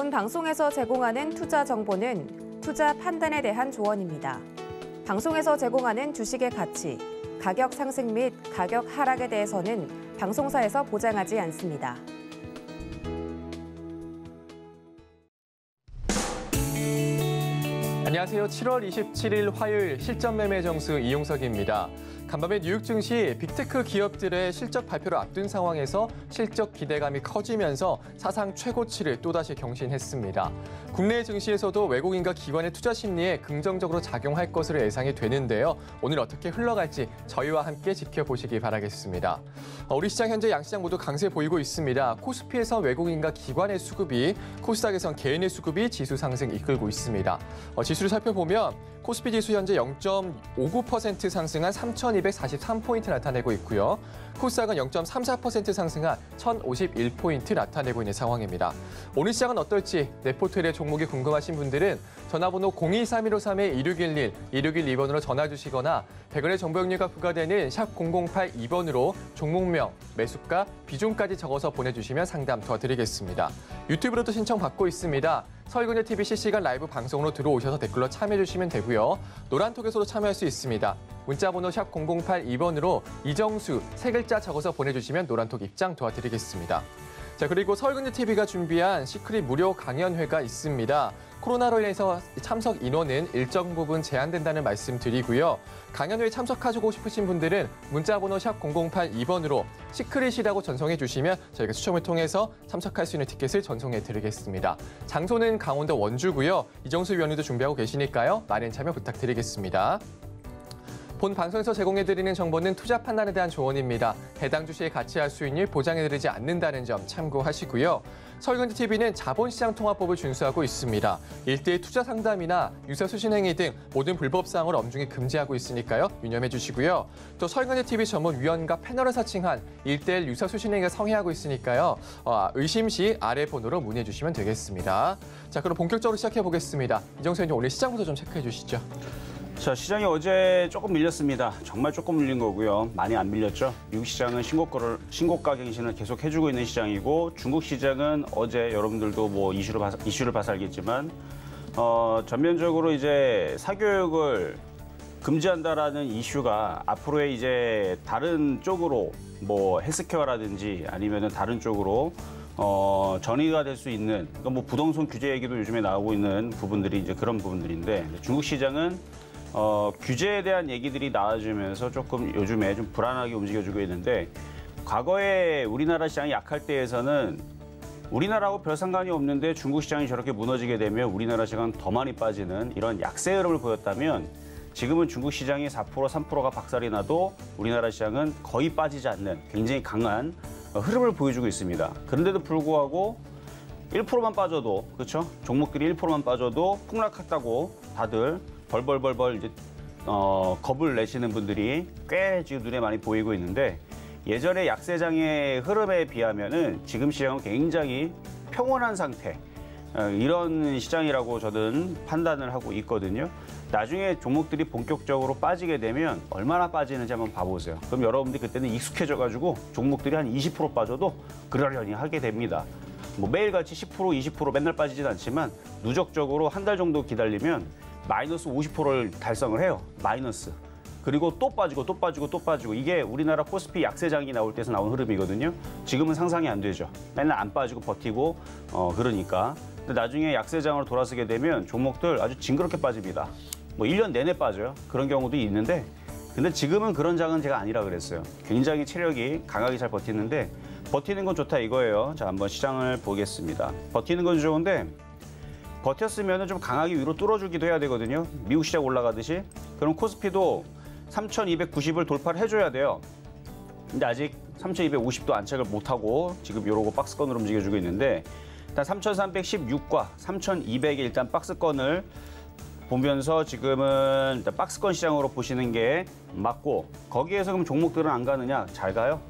본 방송에서 제공하는 투자 정보는 투자 판단에 대한 조언입니다. 방송에서 제공하는 주식의 가치, 가격 상승 및 가격 하락에 대해서는 방송사에서 보장하지 않습니다. 안녕하세요. 7월 27일 화요일 실전 매매 정수 이용석입니다. 간밤에 뉴욕 증시 빅테크 기업들의 실적 발표를 앞둔 상황에서 실적 기대감이 커지면서 사상 최고치를 또다시 경신했습니다. 국내 증시에서도 외국인과 기관의 투자 심리에 긍정적으로 작용할 것으로 예상이 되는데요. 오늘 어떻게 흘러갈지 저희와 함께 지켜보시기 바라겠습니다. 우리 시장 현재 양시장 모두 강세 보이고 있습니다. 코스피에선 외국인과 기관의 수급이, 코스닥에선 개인의 수급이 지수 상승 이끌고 있습니다. 지수를 살펴보면 코스피 지수 현재 0.59% 상승한 3,243포인트 나타내고 있고요. 코스닥은 0.34% 상승한 1,051포인트 나타내고 있는 상황입니다. 오늘 시장은 어떨지 네포트의 종목이 궁금하신 분들은 전화번호 023153-1611, 1612번으로 전화 주시거나 100원의 정보 용료가 부과되는 샵 0082번으로 종목명, 매수가, 비중까지 적어서 보내주시면 상담 도와드리겠습니다. 유튜브로도 신청받고 있습니다. 서울금융TV 실시간 라이브 방송으로 들어오셔서 댓글로 참여해주시면 되고요. 노란톡에서도 참여할 수 있습니다. 문자번호 샵 0082번으로 이정수 세 글자 적어서 보내주시면 노란톡 입장 도와드리겠습니다. 자, 그리고 서울금융TV가 준비한 시크릿 무료 강연회가 있습니다. 코로나로 인해서 참석 인원은 일정 부분 제한된다는 말씀 드리고요. 강연회에 참석하시고 싶으신 분들은 문자번호 샵 0082번으로 시크릿이라고 전송해 주시면 저희가 추첨을 통해서 참석할 수 있는 티켓을 전송해 드리겠습니다. 장소는 강원도 원주고요. 이정수 위원님도 준비하고 계시니까요. 많은 참여 부탁드리겠습니다. 본 방송에서 제공해드리는 정보는 투자 판단에 대한 조언입니다. 해당 주식의 가치와 수익률 보장해드리지 않는다는 점 참고하시고요. 서울금융TV는 자본시장 통화법을 준수하고 있습니다. 1대1 투자 상담이나 유사 수신 행위 등 모든 불법 사항을 엄중히 금지하고 있으니까요. 유념해 주시고요. 또 서울금융TV 전문 위원과 패널을 사칭한 1대1 유사 수신 행위가 성행하고 있으니까요. 의심 시 아래 번호로 문의해 주시면 되겠습니다. 자, 그럼 본격적으로 시작해 보겠습니다. 이정수 의원님, 오늘 시장부터 좀 체크해 주시죠. 자, 시장이 어제 조금 밀렸습니다. 정말 조금 밀린 거고요. 많이 안 밀렸죠. 미국 시장은 신고가 갱신을 계속 해주고 있는 시장이고, 중국 시장은 어제 여러분들도 뭐 이슈를 봐서 알겠지만 전면적으로 이제 사교육을 금지한다라는 이슈가 앞으로의 이제 다른 쪽으로 뭐 헬스케어라든지 아니면은 다른 쪽으로 전이가 될 수 있는, 그러니까 뭐 부동산 규제 얘기도 요즘에 나오고 있는 부분들이 이제 그런 부분들인데, 중국 시장은 규제에 대한 얘기들이 나와주면서 조금 요즘에 좀 불안하게 움직여주고 있는데, 과거에 우리나라 시장이 약할 때에서는 우리나라하고 별 상관이 없는데 중국 시장이 저렇게 무너지게 되면 우리나라 시장은 더 많이 빠지는 이런 약세 흐름을 보였다면, 지금은 중국 시장이 4%, 3%가 박살이 나도 우리나라 시장은 거의 빠지지 않는 굉장히 강한 흐름을 보여주고 있습니다. 그런데도 불구하고 1%만 빠져도, 그렇죠? 종목들이 1%만 빠져도 폭락했다고 다들 벌벌벌 이제 겁을 내시는 분들이 꽤 지금 눈에 많이 보이고 있는데, 예전의 약세장의 흐름에 비하면은 지금 시장은 굉장히 평온한 상태, 이런 시장이라고 저는 판단을 하고 있거든요. 나중에 종목들이 본격적으로 빠지게 되면 얼마나 빠지는지 한번 봐보세요. 그럼 여러분들이 그때는 익숙해져가지고 종목들이 한 20% 빠져도 그러려니 하게 됩니다. 뭐 매일같이 10%, 20% 맨날 빠지진 않지만 누적적으로 한 달 정도 기다리면 마이너스 50%를 달성을 해요. 마이너스. 그리고 또 빠지고 또 빠지고 또 빠지고, 이게 우리나라 코스피 약세장이 나올 때서 나온 흐름이거든요. 지금은 상상이 안 되죠. 맨날 안 빠지고 버티고 그러니까. 근데 나중에 약세장으로 돌아서게 되면 종목들 아주 징그럽게 빠집니다. 뭐 1년 내내 빠져요. 그런 경우도 있는데, 근데 지금은 그런 장은 제가 아니라 그랬어요. 굉장히 체력이 강하게 잘 버티는데, 버티는 건 좋다 이거예요. 자, 한번 시장을 보겠습니다. 버티는 건 좋은데, 버텼으면 좀 강하게 위로 뚫어주기도 해야 되거든요. 미국 시장 올라가듯이. 그럼 코스피도 3,290을 돌파를 해줘야 돼요. 근데 아직 3,250도 안착을 못하고 지금 이러고 박스권으로 움직여주고 있는데, 일단 3,316과 3,200의 일단 박스권을 보면서 지금은 일단 박스권 시장으로 보시는 게 맞고, 거기에서 그럼 종목들은 안 가느냐? 잘 가요.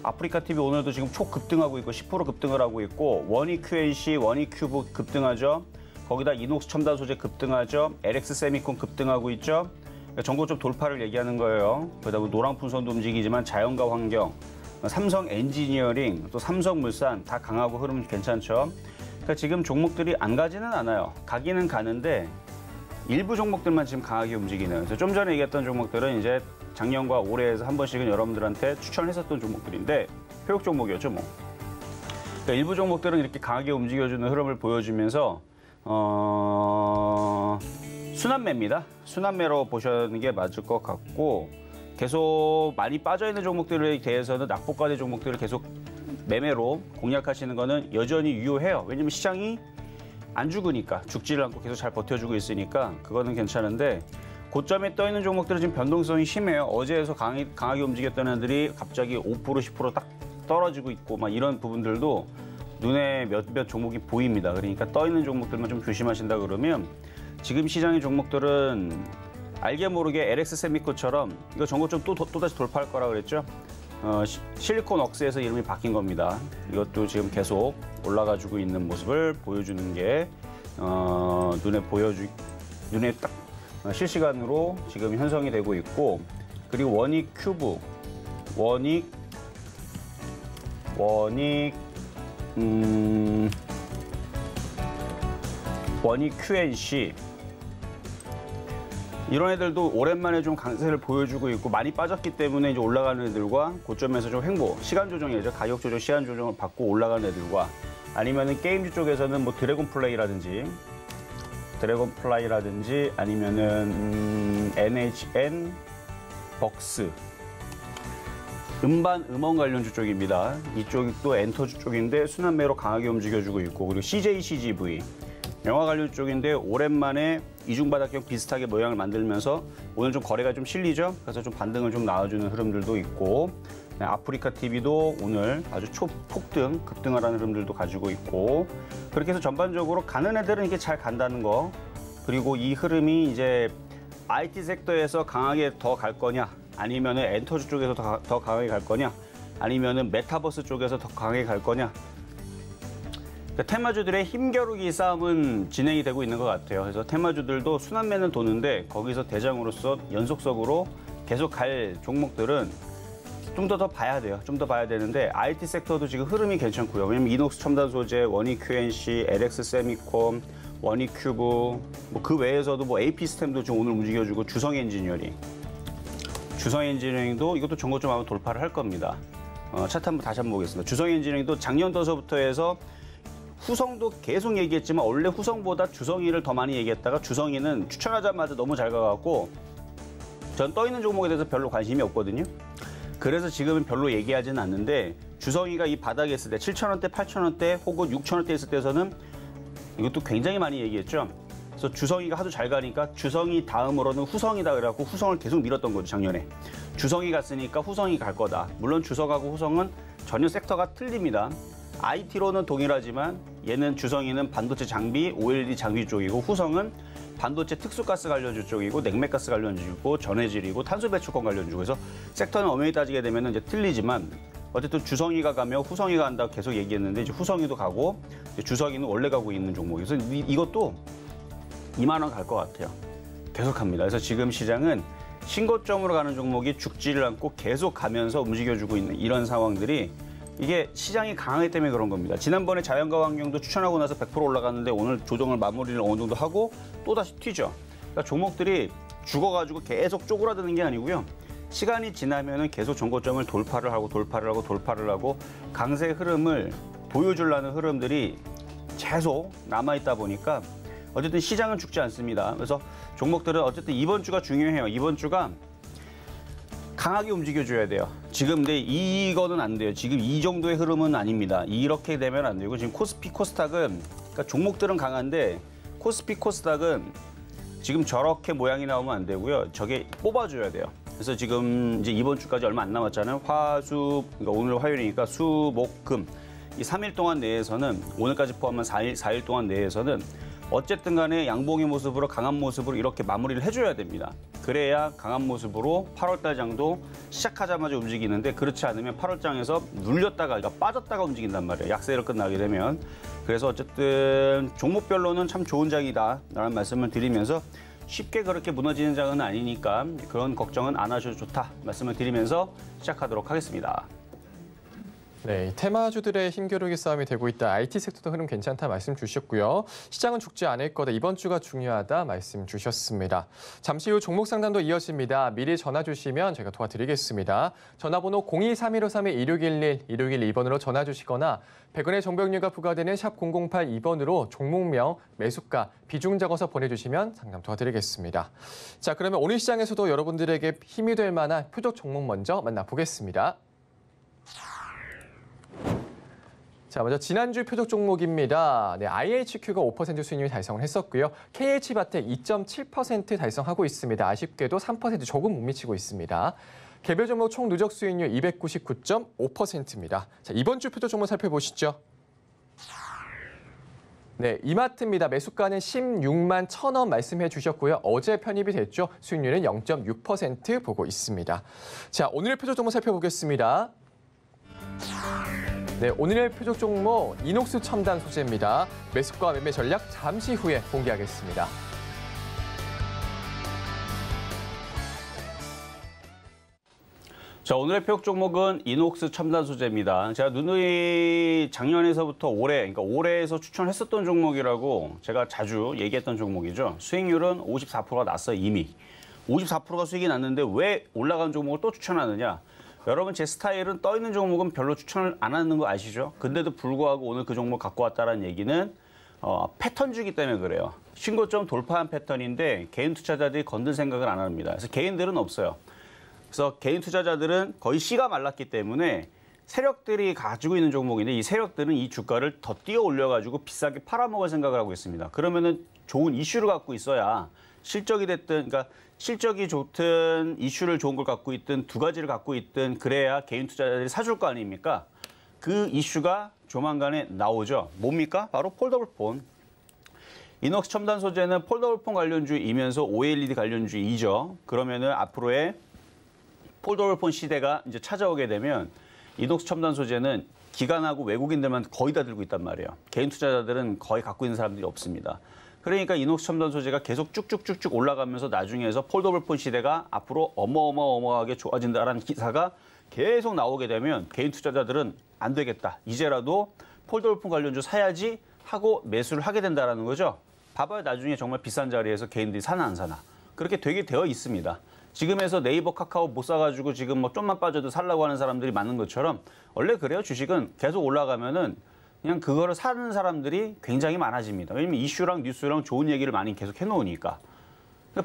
아프리카 TV 오늘도 지금 초급등하고 있고 10% 급등을 하고 있고, 원익 QNC, 원익 큐브 급등하죠. 거기다 이녹스 첨단 소재 급등하죠. LX 세미콘 급등하고 있죠. 그러니까 전고점 돌파를 얘기하는 거예요. 그다음에 노랑풍선도 움직이지만 자연과 환경, 삼성 엔지니어링, 또 삼성물산 다 강하고 흐름 괜찮죠. 그러니까 지금 종목들이 안 가지는 않아요. 가기는 가는데 일부 종목들만 지금 강하게 움직이는. 그래서 좀 전에 얘기했던 종목들은 이제 작년과 올해에서 한 번씩은 여러분들한테 추천했었던 종목들인데 회복 종목이었죠, 뭐. 그러니까 일부 종목들은 이렇게 강하게 움직여주는 흐름을 보여주면서 순환매입니다. 순환매로 보시는 게 맞을 것 같고 계속 많이 빠져있는 종목들에 대해서는 낙폭과대 종목들을 계속 매매로 공략하시는 거는 여전히 유효해요. 왜냐면 시장이 안 죽으니까 죽지를 않고 계속 잘 버텨주고 있으니까 그거는 괜찮은데 고점에 떠 있는 종목들은 지금 변동성이 심해요. 어제에서 강하게 움직였던 애들이 갑자기 5% 10% 딱 떨어지고 있고 막 이런 부분들도 눈에 몇몇 종목이 보입니다. 그러니까 떠 있는 종목들만 좀 조심하신다 그러면 지금 시장의 종목들은 알게 모르게 LX 세미코처럼 이거 전고점 또다시 돌파할 거라 그랬죠. 실리콘 웍스에서 이름이 바뀐 겁니다. 이것도 지금 계속 올라가지고 있는 모습을 보여주는 게 눈에 딱 실시간으로 지금 현성이 되고 있고 그리고 원익 큐브, 원익 QNC 이런 애들도 오랜만에 좀 강세를 보여주고 있고 많이 빠졌기 때문에 이제 올라가는 애들과 고점에서 좀 횡보, 시간 조정이죠. 가격 조정, 시간 조정을 받고 올라가는 애들과 아니면은 게임주 쪽에서는 뭐 드래곤플라이라든지 아니면은 NHN, 벅스 음원 관련주 쪽입니다. 이쪽이 또 엔터주 쪽인데 순환매로 강하게 움직여주고 있고 그리고 CJCGV 영화 관련 쪽인데 오랜만에 이중바닥형 비슷하게 모양을 만들면서 오늘 좀 거래가 좀 실리죠. 그래서 좀 반등을 좀 나와주는 흐름들도 있고 아프리카 TV도 오늘 아주 초폭등, 급등을 하는 흐름들도 가지고 있고 그렇게 해서 전반적으로 가는 애들은 이게 잘 간다는 거 그리고 이 흐름이 이제 IT 섹터에서 강하게 더 갈 거냐 아니면은 엔터주 쪽에서 더 강하게 갈 거냐 아니면은 메타버스 쪽에서 더 강하게 갈 거냐 테마주들의 힘겨루기 싸움은 진행이 되고 있는 것 같아요. 그래서 테마주들도 순환매는 도는데 거기서 대장으로서 연속적으로 계속 갈 종목들은 좀 더 봐야 돼요. 좀 더 봐야 되는데 IT 섹터도 지금 흐름이 괜찮고요. 왜냐면 이녹스 첨단 소재, 원익 QNC, LX 세미콤, 원익 큐브 뭐 그 외에서도 뭐 AP 시스템도 지금 오늘 움직여주고 주성 엔지니어링도 이것도 전고점 아마 돌파를 할 겁니다. 차트 한번 다시 한번 보겠습니다. 주성 엔지니어링도 작년도서부터 해서 후성도 계속 얘기했지만 원래 후성보다 주성이를 더 많이 얘기했다가 주성이는 추천하자마자 너무 잘 가갖고 전 떠있는 종목에 대해서 별로 관심이 없거든요. 그래서 지금은 별로 얘기하지는 않는데 주성이가 이 바닥에 있을 때 7,000원대, 8,000원대 혹은 6,000원대 있을 때에서는 이것도 굉장히 많이 얘기했죠. 그래서 주성이가 하도 잘 가니까 주성이 다음으로는 후성이다 그래갖고 후성을 계속 밀었던 거죠, 작년에. 주성이 갔으니까 후성이 갈 거다. 물론 주성하고 후성은 전혀 섹터가 틀립니다. IT로는 동일하지만 얘는 주성이는 반도체 장비, OLED 장비 쪽이고 후성은 반도체 특수가스 관련주 쪽이고 냉매가스 관련주고 전해질이고 탄소배출권 관련주고 그래서 섹터는 엄연히 따지게 되면 이제 틀리지만 어쨌든 주성이가 가면 후성이가 간다고 계속 얘기했는데 이제 후성이도 가고 이제 주성이는 원래 가고 있는 종목이어서 이것도 2만 원 갈 것 같아요. 계속 갑니다. 그래서 지금 시장은 신고점으로 가는 종목이 죽지를 않고 계속 가면서 움직여주고 있는 이런 상황들이 이게 시장이 강하기 때문에 그런 겁니다. 지난번에 자연과 환경도 추천하고 나서 100% 올라갔는데 오늘 조정을 마무리를 어느 정도 하고 또다시 튀죠. 그러니까 종목들이 죽어가지고 계속 쪼그라드는 게 아니고요. 시간이 지나면은 계속 전고점을 돌파를 하고 강세 흐름을 보여주려는 흐름들이 계속 남아있다 보니까 어쨌든 시장은 죽지 않습니다. 그래서 종목들은 어쨌든 이번 주가 중요해요. 이번 주가 강하게 움직여줘야 돼요. 지금 근데 이거는 안 돼요. 지금 이 정도의 흐름은 아닙니다. 이렇게 되면 안 되고 지금 코스피 코스닥은 그러니까 종목들은 강한데 코스피 코스닥은 지금 저렇게 모양이 나오면 안 되고요. 저게 뽑아줘야 돼요. 그래서 지금 이제 이번 주까지 얼마 안 남았잖아요. 그러니까 오늘 화요일이니까 수, 목, 금 이 3일 동안 내에서는 오늘까지 포함한 4일 동안 내에서는 어쨌든 간에 양봉의 모습으로 강한 모습으로 이렇게 마무리를 해줘야 됩니다. 그래야 강한 모습으로 8월달 장도 시작하자마자 움직이는데 그렇지 않으면 8월장에서 눌렸다가 그러니까 빠졌다가 움직인단 말이에요. 약세를 끝나게 되면. 그래서 어쨌든 종목별로는 참 좋은 장이다 라는 말씀을 드리면서 쉽게 그렇게 무너지는 장은 아니니까 그런 걱정은 안 하셔도 좋다 말씀을 드리면서 시작하도록 하겠습니다. 네, 테마주들의 힘겨루기 싸움이 되고 있다. IT 섹터도 흐름 괜찮다 말씀 주셨고요. 시장은 죽지 않을 거다. 이번 주가 중요하다 말씀 주셨습니다. 잠시 후 종목 상담도 이어집니다. 미리 전화 주시면 저희가 도와드리겠습니다. 전화번호 023153-2611, 2612번으로 전화 주시거나 100원의 정보용료가 부과되는 샵 0082번으로 종목명, 매수가, 비중 적어서 보내주시면 상담 도와드리겠습니다. 자, 그러면 오늘 시장에서도 여러분들에게 힘이 될 만한 표적 종목 먼저 만나보겠습니다. 자, 먼저 지난주 표적 종목입니다. 네, IHQ가 5% 수익률 달성을 했었고요. KH바텍 2.7% 달성하고 있습니다. 아쉽게도 3% 조금 못 미치고 있습니다. 개별 종목 총 누적 수익률 299.5%입니다. 자, 이번 주 표적 종목 살펴보시죠. 네, 이마트입니다. 매수가는 16만 1,000원 말씀해 주셨고요. 어제 편입이 됐죠. 수익률은 0.6% 보고 있습니다. 자, 오늘의 표적 종목 살펴보겠습니다. 네, 오늘의 표적 종목 이녹스 첨단 소재입니다. 매수가 매매 전략 잠시 후에 공개하겠습니다. 자, 오늘의 표적 종목은 이녹스 첨단 소재입니다. 제가 누누이 작년에서부터 그러니까 올해에서 추천했었던 종목이라고 제가 자주 얘기했던 종목이죠. 수익률은 54%가 났어요, 이미. 54%가 수익이 났는데 왜 올라간 종목을 또 추천하느냐? 여러분, 제 스타일은 떠있는 종목은 별로 추천을 안 하는 거 아시죠? 근데도 불구하고 오늘 그 종목 갖고 왔다는 얘기는 패턴주기 때문에 그래요. 신고점 돌파한 패턴인데 개인 투자자들이 건들 생각을 안 합니다. 그래서 개인들은 없어요. 그래서 개인 투자자들은 거의 씨가 말랐기 때문에 세력들이 가지고 있는 종목인데 이 세력들은 이 주가를 더 띄어 올려가지고 비싸게 팔아먹을 생각을 하고 있습니다. 그러면은 좋은 이슈를 갖고 있어야 실적이 됐든, 그러니까 실적이 좋든 이슈를 좋은 걸 갖고 있든 두 가지를 갖고 있든 그래야 개인 투자자들이 사줄 거 아닙니까? 그 이슈가 조만간에 나오죠. 뭡니까? 바로 폴더블폰. 이녹스 첨단 소재는 폴더블폰 관련주이면서 OLED 관련주이죠. 그러면은 앞으로의 폴더블폰 시대가 이제 찾아오게 되면 이녹스 첨단 소재는 기관하고 외국인들만 거의 다 들고 있단 말이에요. 개인 투자자들은 거의 갖고 있는 사람들이 없습니다. 그러니까 이녹스 첨단 소재가 계속 쭉쭉쭉쭉 올라가면서 나중에서 폴더블폰 시대가 앞으로 어마어마하게 좋아진다라는 기사가 계속 나오게 되면 개인 투자자들은 안 되겠다. 이제라도 폴더블폰 관련주 사야지 하고 매수를 하게 된다는 거죠. 봐봐요. 나중에 정말 비싼 자리에서 개인들이 사나 안 사나. 그렇게 되게 되어 있습니다. 지금에서 네이버 카카오 못 사가지고 지금 뭐 좀만 빠져도 살라고 하는 사람들이 많은 것처럼 원래 그래요. 주식은 계속 올라가면은 그냥 그거를 사는 사람들이 굉장히 많아집니다. 왜냐면 이슈랑 뉴스랑 좋은 얘기를 많이 계속 해놓으니까.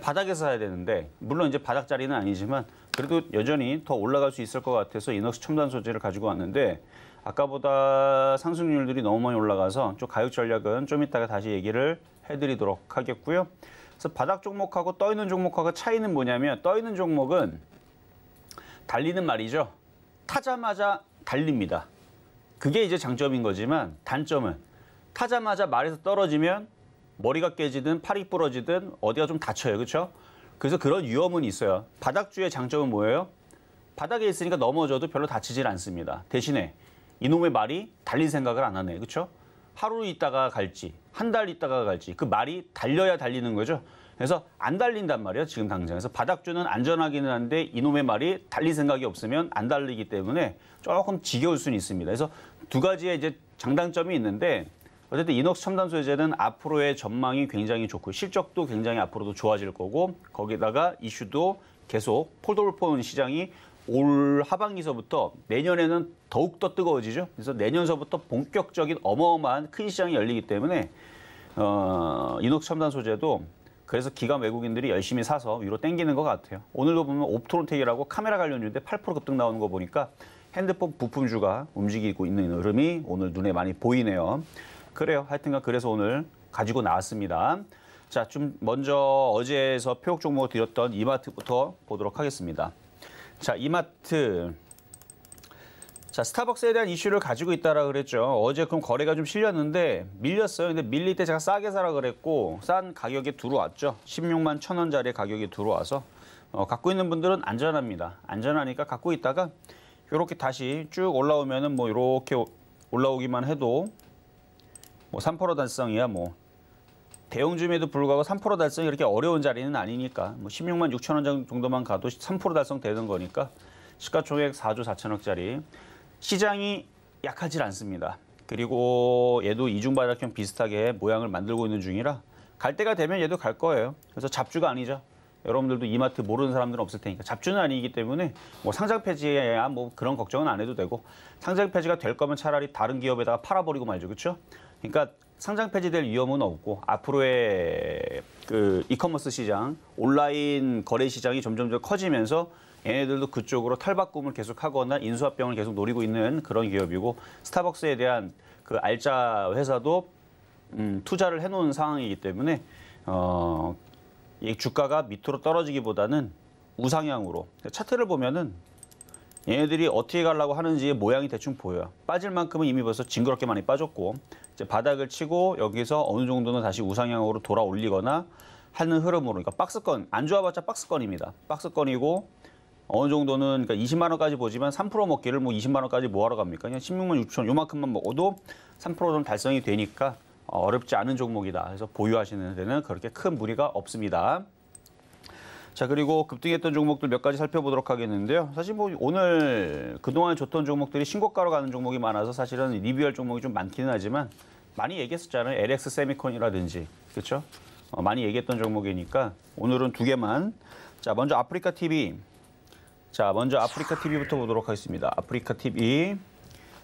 바닥에서 사야 되는데 물론 이제 바닥 자리는 아니지만 그래도 여전히 더 올라갈 수 있을 것 같아서 이녹스 첨단 소재를 가지고 왔는데 아까보다 상승률들이 너무 많이 올라가서 좀 가격 전략은 좀 이따가 다시 얘기를 해드리도록 하겠고요. 그래서 바닥 종목하고 떠 있는 종목하고 차이는 뭐냐면 떠 있는 종목은 달리는 말이죠. 타자마자 달립니다. 그게 이제 장점인 거지만 단점은 타자마자 말에서 떨어지면 머리가 깨지든 팔이 부러지든 어디가 좀 다쳐요. 그렇죠? 그래서 그런 위험은 있어요. 바닥주의 장점은 뭐예요? 바닥에 있으니까 넘어져도 별로 다치질 않습니다. 대신에 이놈의 말이 달릴 생각을 안 하네. 그렇죠? 하루 있다가 갈지 한 달 있다가 갈지 그 말이 달려야 달리는 거죠. 그래서 안 달린단 말이에요. 지금 당장. 그래서 바닥주는 안전하기는 한데 이놈의 말이 달릴 생각이 없으면 안 달리기 때문에 조금 지겨울 수는 있습니다. 그래서 두 가지의 이제 장단점이 있는데 어쨌든 이녹스 첨단 소재는 앞으로의 전망이 굉장히 좋고 실적도 굉장히 앞으로도 좋아질 거고 거기다가 이슈도 계속 폴더블폰 시장이 올 하반기서부터 내년에는 더욱더 뜨거워지죠. 그래서 내년서부터 본격적인 어마어마한 큰 시장이 열리기 때문에 이녹스 첨단 소재도 그래서 기관 외국인들이 열심히 사서 위로 땡기는 것 같아요. 오늘도 보면 옵트론텍이라고 카메라 관련주인데 8% 급등 나오는 거 보니까 핸드폰 부품주가 움직이고 있는 흐름이 오늘 눈에 많이 보이네요. 그래요. 하여튼간 그래서 오늘 가지고 나왔습니다. 자, 좀 먼저 어제에서 표적 종목을 드렸던 이마트부터 보도록 하겠습니다. 자, 이마트. 자, 스타벅스에 대한 이슈를 가지고 있다라 그랬죠. 어제 그럼 거래가 좀 실렸는데 밀렸어요. 근데 밀릴 때 제가 싸게 사라 그랬고 싼 가격에 들어왔죠. 16만 1,000원짜리 가격이 들어와서 갖고 있는 분들은 안전합니다. 안전하니까 갖고 있다가 이렇게 다시 쭉 올라오면은 뭐 이렇게 올라오기만 해도 뭐 3% 달성이야 뭐 대형주임에도 불구하고 3% 달성이 그렇게 어려운 자리는 아니니까 뭐 16만 6,000원 정도만 가도 3% 달성되는 거니까 시가총액 4조 4천억짜리 시장이 약하질 않습니다. 그리고 얘도 이중바닥형 비슷하게 모양을 만들고 있는 중이라 갈 때가 되면 얘도 갈 거예요. 그래서 잡주가 아니죠. 여러분들도 이마트 모르는 사람들은 없을 테니까 잡주는 아니기 때문에 뭐 상장 폐지야 뭐 그런 걱정은 안 해도 되고 상장 폐지가 될 거면 차라리 다른 기업에다가 팔아버리고 말죠, 그렇죠? 그러니까 상장 폐지될 위험은 없고 앞으로의 그 이커머스 시장, 온라인 거래 시장이 점점 더 커지면서 얘네들도 그쪽으로 탈바꿈을 계속하거나 인수합병을 계속 노리고 있는 그런 기업이고 스타벅스에 대한 그 알짜 회사도 투자를 해놓은 상황이기 때문에 이 주가가 밑으로 떨어지기보다는 우상향으로 차트를 보면은 얘네들이 어떻게 가려고 하는지의 모양이 대충 보여요. 빠질 만큼은 이미 벌써 징그럽게 많이 빠졌고 이제 바닥을 치고 여기서 어느 정도는 다시 우상향으로 돌아 올리거나 하는 흐름으로 그러니까 박스권 안 좋아봤자 박스권입니다. 박스권이고 어느 정도는 그러니까 20만 원까지 보지만 3% 먹기를 뭐 20만 원까지 뭐하러 갑니까? 그냥 16만 6천 요만큼만 먹어도 3%는 달성이 되니까 어렵지 않은 종목이다. 그래서 보유하시는 데는 그렇게 큰 무리가 없습니다. 자, 그리고 급등했던 종목들 몇 가지 살펴보도록 하겠는데요. 사실 뭐 오늘 그동안 좋던 종목들이 신고가로 가는 종목이 많아서 사실은 리뷰할 종목이 좀 많기는 하지만 많이 얘기했었잖아요. LX 세미콘이라든지 그렇죠? 많이 얘기했던 종목이니까 오늘은 두 개만. 자, 먼저 아프리카 TV. 자, 먼저 아프리카 TV부터 보도록 하겠습니다. 아프리카 TV.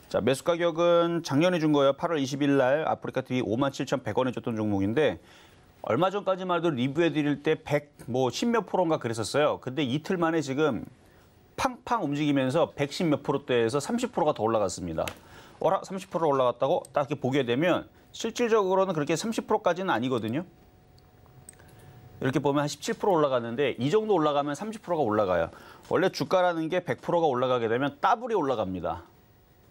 자, 매수 가격은 작년에 준 거예요. 8월 20일 날 아프리카 TV 57,100원에 줬던 종목인데 얼마 전까지만 해도 리뷰해 드릴 때 10몇 프로인가 그랬었어요. 근데 이틀 만에 지금 팡팡 움직이면서 110 몇 프로대에서 30%가 더 올라갔습니다. 30% 올라갔다고 딱 이렇게 보게 되면 실질적으로는 그렇게 30%까지는 아니거든요. 이렇게 보면 한 17% 올라갔는데 이 정도 올라가면 30%가 올라가요. 원래 주가라는 게 100%가 올라가게 되면 더블이 올라갑니다.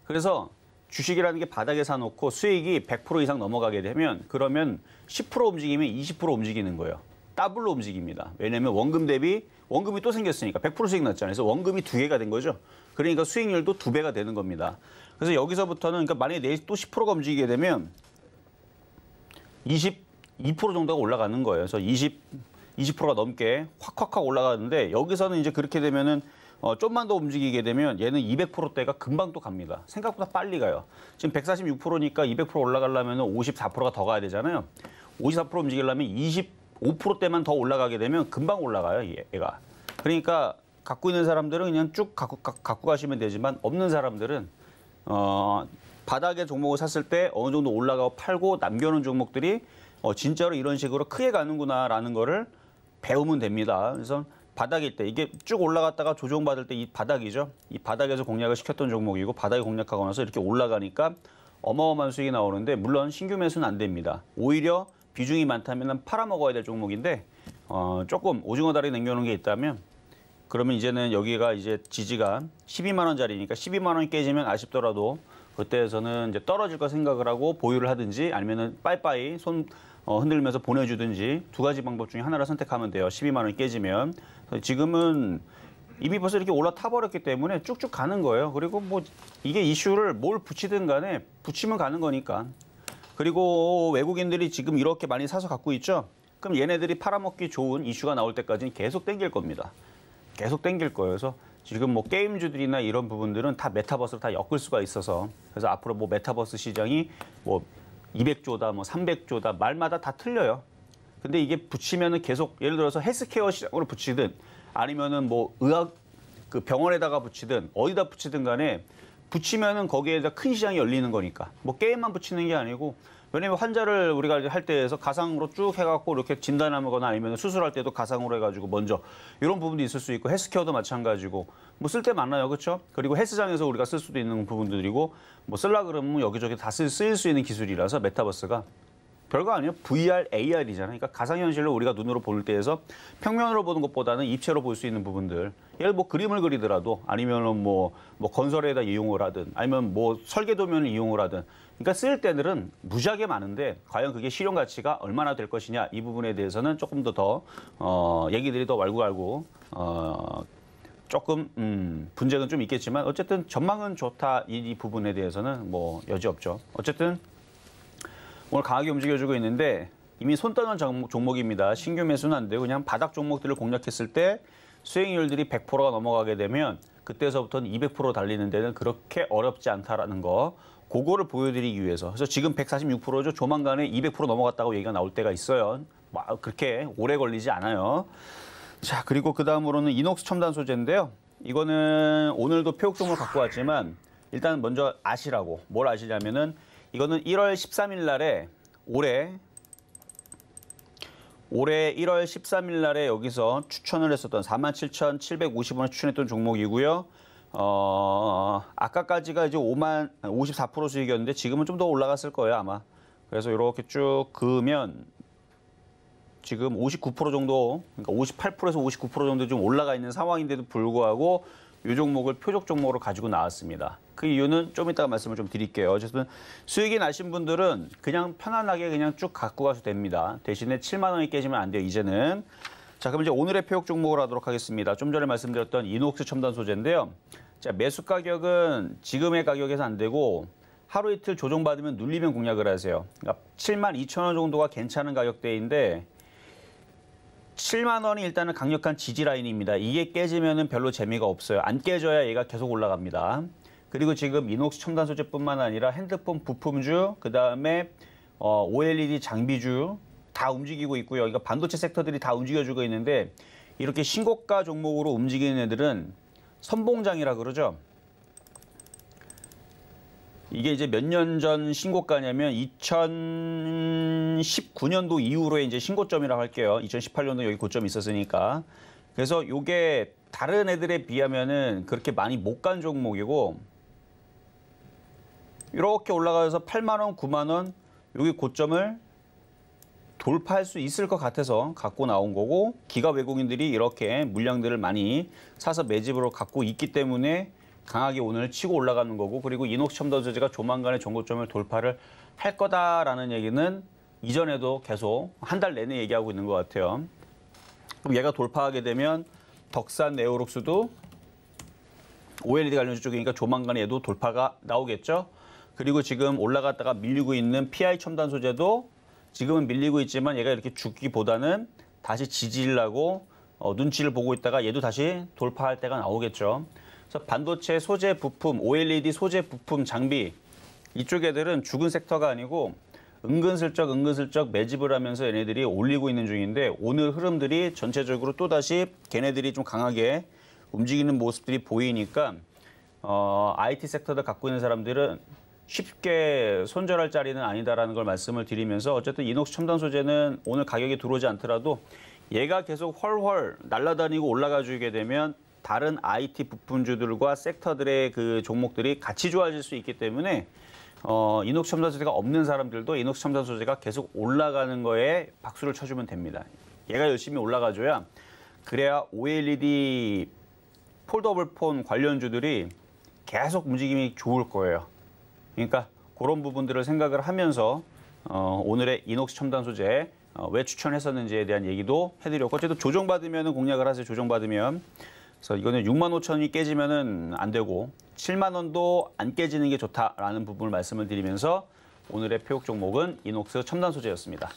그래서 주식이라는 게 바닥에 사놓고 수익이 100% 이상 넘어가게 되면 그러면 10% 움직이면 20% 움직이는 거예요. 더블로 움직입니다. 왜냐하면 원금 대비 원금이 또 생겼으니까 100% 수익 났잖아요. 그래서 원금이 2개가 된 거죠. 그러니까 수익률도 2배가 되는 겁니다. 그래서 여기서부터는 그러니까 만약에 내일 또 10%가 움직이게 되면 22% 정도가 올라가는 거예요. 그래서 20%가 넘게 확 올라가는데 여기서는 이제 그렇게 되면은 좀만 더 움직이게 되면 얘는 200%대가 금방 또 갑니다. 생각보다 빨리 가요. 지금 146%니까 200% 올라가려면 54%가 더 가야 되잖아요. 54% 움직이려면 25%대만 더 올라가게 되면 금방 올라가요, 얘가. 그러니까 갖고 있는 사람들은 그냥 쭉 갖고 가시면 되지만 없는 사람들은 바닥에 종목을 샀을 때 어느 정도 올라가고 팔고 남겨놓은 종목들이 진짜로 이런 식으로 크게 가는구나라는 거를 배우면 됩니다. 그래서 바닥일 때 이게 쭉 올라갔다가 조정받을 때 이 바닥이죠. 이 바닥에서 공략을 시켰던 종목이고 바닥에 공략하고 나서 이렇게 올라가니까 어마어마한 수익이 나오는데 물론 신규 매수는 안 됩니다. 오히려 비중이 많다면 팔아먹어야 될 종목인데 조금 오징어 다리 남겨놓은 게 있다면 그러면 이제는 여기가 이제 지지가 12만 원짜리니까 12만 원이 깨지면 아쉽더라도 그때에서는 이제 떨어질 거 생각을 하고 보유를 하든지 아니면은 빠이빠이 손 흔들면서 보내주든지 두 가지 방법 중에 하나를 선택하면 돼요. 12만 원이 깨지면. 지금은 이미 벌써 이렇게 올라타 버렸기 때문에 쭉쭉 가는 거예요. 그리고 뭐 이게 이슈를 뭘 붙이든 간에 붙이면 가는 거니까. 그리고 외국인들이 지금 이렇게 많이 사서 갖고 있죠. 그럼 얘네들이 팔아먹기 좋은 이슈가 나올 때까지는 계속 땡길 겁니다. 계속 땡길 거예요. 그래서 지금 뭐 게임주들이나 이런 부분들은 다 메타버스로 다 엮을 수가 있어서 그래서 앞으로 뭐 메타버스 시장이 뭐 200조다, 뭐 300조다 말마다 다 틀려요. 근데 이게 붙이면은 계속 예를 들어서 헬스케어 시장으로 붙이든 아니면은 뭐 의학 그 병원에다가 붙이든 어디다 붙이든 간에 붙이면은 거기에다 큰 시장이 열리는 거니까 뭐 게임만 붙이는 게 아니고 왜냐면 환자를 우리가 할 때에서 가상으로 쭉 해갖고 이렇게 진단하거나 아니면 수술할 때도 가상으로 해가지고 먼저 이런 부분도 있을 수 있고 헬스케어도 마찬가지고 뭐 쓸 때 많아요, 그렇죠? 그리고 헬스장에서 우리가 쓸 수도 있는 부분들이고 뭐 쓸라 그러면 여기저기 다 쓰일 수 있는 기술이라서 메타버스가 별거 아니에요. VR, AR이잖아요. 그러니까 가상현실로 우리가 눈으로 볼 때에서 평면으로 보는 것보다는 입체로 볼 수 있는 부분들. 예를 뭐 그림을 그리더라도 아니면은 뭐 건설에다 이용을 하든 아니면 뭐 설계도면을 이용을 하든. 그러니까 쓸 때들은 무지하게 많은데 과연 그게 실용 가치가 얼마나 될 것이냐 이 부분에 대해서는 조금 더 얘기들이 더 왈구왈구 조금 분쟁은 좀 있겠지만 어쨌든 전망은 좋다 이 부분에 대해서는 뭐 여지 없죠. 어쨌든 오늘 강하게 움직여주고 있는데 이미 손 떠난 종목입니다. 신규 매수는 안 되고 그냥 바닥 종목들을 공략했을 때 수익률들이 100%가 넘어가게 되면 그때서부터는 200% 달리는 데는 그렇게 어렵지 않다라는 거. 그거를 보여드리기 위해서. 그래서 지금 146%죠. 조만간에 200% 넘어갔다고 얘기가 나올 때가 있어요. 그렇게 오래 걸리지 않아요. 자, 그리고 그 다음으로는 이녹스 첨단 소재인데요. 이거는 오늘도 폐옥 종목을 갖고 왔지만 일단 먼저 아시라고. 뭘 아시냐면은 이거는 1월 13일 날에 올해 1월 13일 날에 여기서 추천을 했었던 47,750원에 추천했던 종목이고요. 아까까지가 이제 54% 수익이었는데 지금은 좀 더 올라갔을 거예요, 아마. 그래서 이렇게 쭉 그으면 지금 59% 정도, 그러니까 58%에서 59% 정도 좀 올라가 있는 상황인데도 불구하고 이 종목을 표적 종목으로 가지고 나왔습니다. 그 이유는 좀 이따가 말씀을 좀 드릴게요. 어쨌든 수익이 나신 분들은 그냥 편안하게 그냥 쭉 갖고 가셔도 됩니다. 대신에 7만 원이 깨지면 안 돼요, 이제는. 자, 그럼 이제 오늘의 표적 종목을 하도록 하겠습니다. 좀 전에 말씀드렸던 이녹스 첨단 소재인데요. 자, 매수 가격은 지금의 가격에서 안 되고 하루 이틀 조정받으면 눌리면 공략을 하세요. 그러니까 7만 2천 원 정도가 괜찮은 가격대인데 7만 원이 일단은 강력한 지지 라인입니다. 이게 깨지면은 별로 재미가 없어요. 안 깨져야 얘가 계속 올라갑니다. 그리고 지금 이녹스 첨단 소재뿐만 아니라 핸드폰 부품주, 그다음에 OLED 장비주 다 움직이고 있고요. 그러니까 반도체 섹터들이 다 움직여주고 있는데 이렇게 신고가 종목으로 움직이는 애들은 선봉장이라 그러죠. 이게 이제 몇 년 전 신고가냐면 2019년도 이후로의 이제 신고점이라고 할게요. 2018년도 여기 고점이 있었으니까. 그래서 이게 다른 애들에 비하면은 그렇게 많이 못 간 종목이고 이렇게 올라가서 8만 원, 9만 원 여기 고점을 돌파할 수 있을 것 같아서 갖고 나온 거고 기가 외국인들이 이렇게 물량들을 많이 사서 매집으로 갖고 있기 때문에 강하게 오늘 치고 올라가는 거고 그리고 이녹스 첨단 소재가 조만간에 전고점을 돌파를 할 거다라는 얘기는 이전에도 계속 한 달 내내 얘기하고 있는 것 같아요. 그럼 얘가 돌파하게 되면 덕산 네오록스도 OLED 관련주 쪽이니까 조만간에 얘도 돌파가 나오겠죠. 그리고 지금 올라갔다가 밀리고 있는 PI 첨단 소재도 지금은 밀리고 있지만 얘가 이렇게 죽기보다는 다시 지지를 하고 눈치를 보고 있다가 얘도 다시 돌파할 때가 나오겠죠. 그래서 반도체 소재 부품, OLED 소재 부품 장비 이쪽 애들은 죽은 섹터가 아니고 은근슬쩍 매집을 하면서 얘네들이 올리고 있는 중인데 오늘 흐름들이 전체적으로 또다시 걔네들이 좀 강하게 움직이는 모습들이 보이니까 IT 섹터를 갖고 있는 사람들은 쉽게 손절할 자리는 아니다라는 걸 말씀을 드리면서 어쨌든 이녹스 첨단 소재는 오늘 가격이 들어오지 않더라도 얘가 계속 훨훨 날아다니고 올라가 주게 되면 다른 IT 부품주들과 섹터들의 그 종목들이 같이 좋아질 수 있기 때문에 이녹스 첨단 소재가 없는 사람들도 이녹스 첨단 소재가 계속 올라가는 거에 박수를 쳐주면 됩니다. 얘가 열심히 올라가줘야 그래야 OLED 폴더블 폰 관련주들이 계속 움직임이 좋을 거예요. 그러니까 그런 부분들을 생각을 하면서 오늘의 이녹스 첨단 소재 왜 추천했었는지에 대한 얘기도 해드렸고 어쨌든 조정받으면 공략을 하세요. 조정받으면. 그래서 이거는 6만 5천이 깨지면은 안 되고 7만 원도 안 깨지는 게 좋다라는 부분을 말씀을 드리면서 오늘의 표적 종목은 이녹스 첨단 소재였습니다.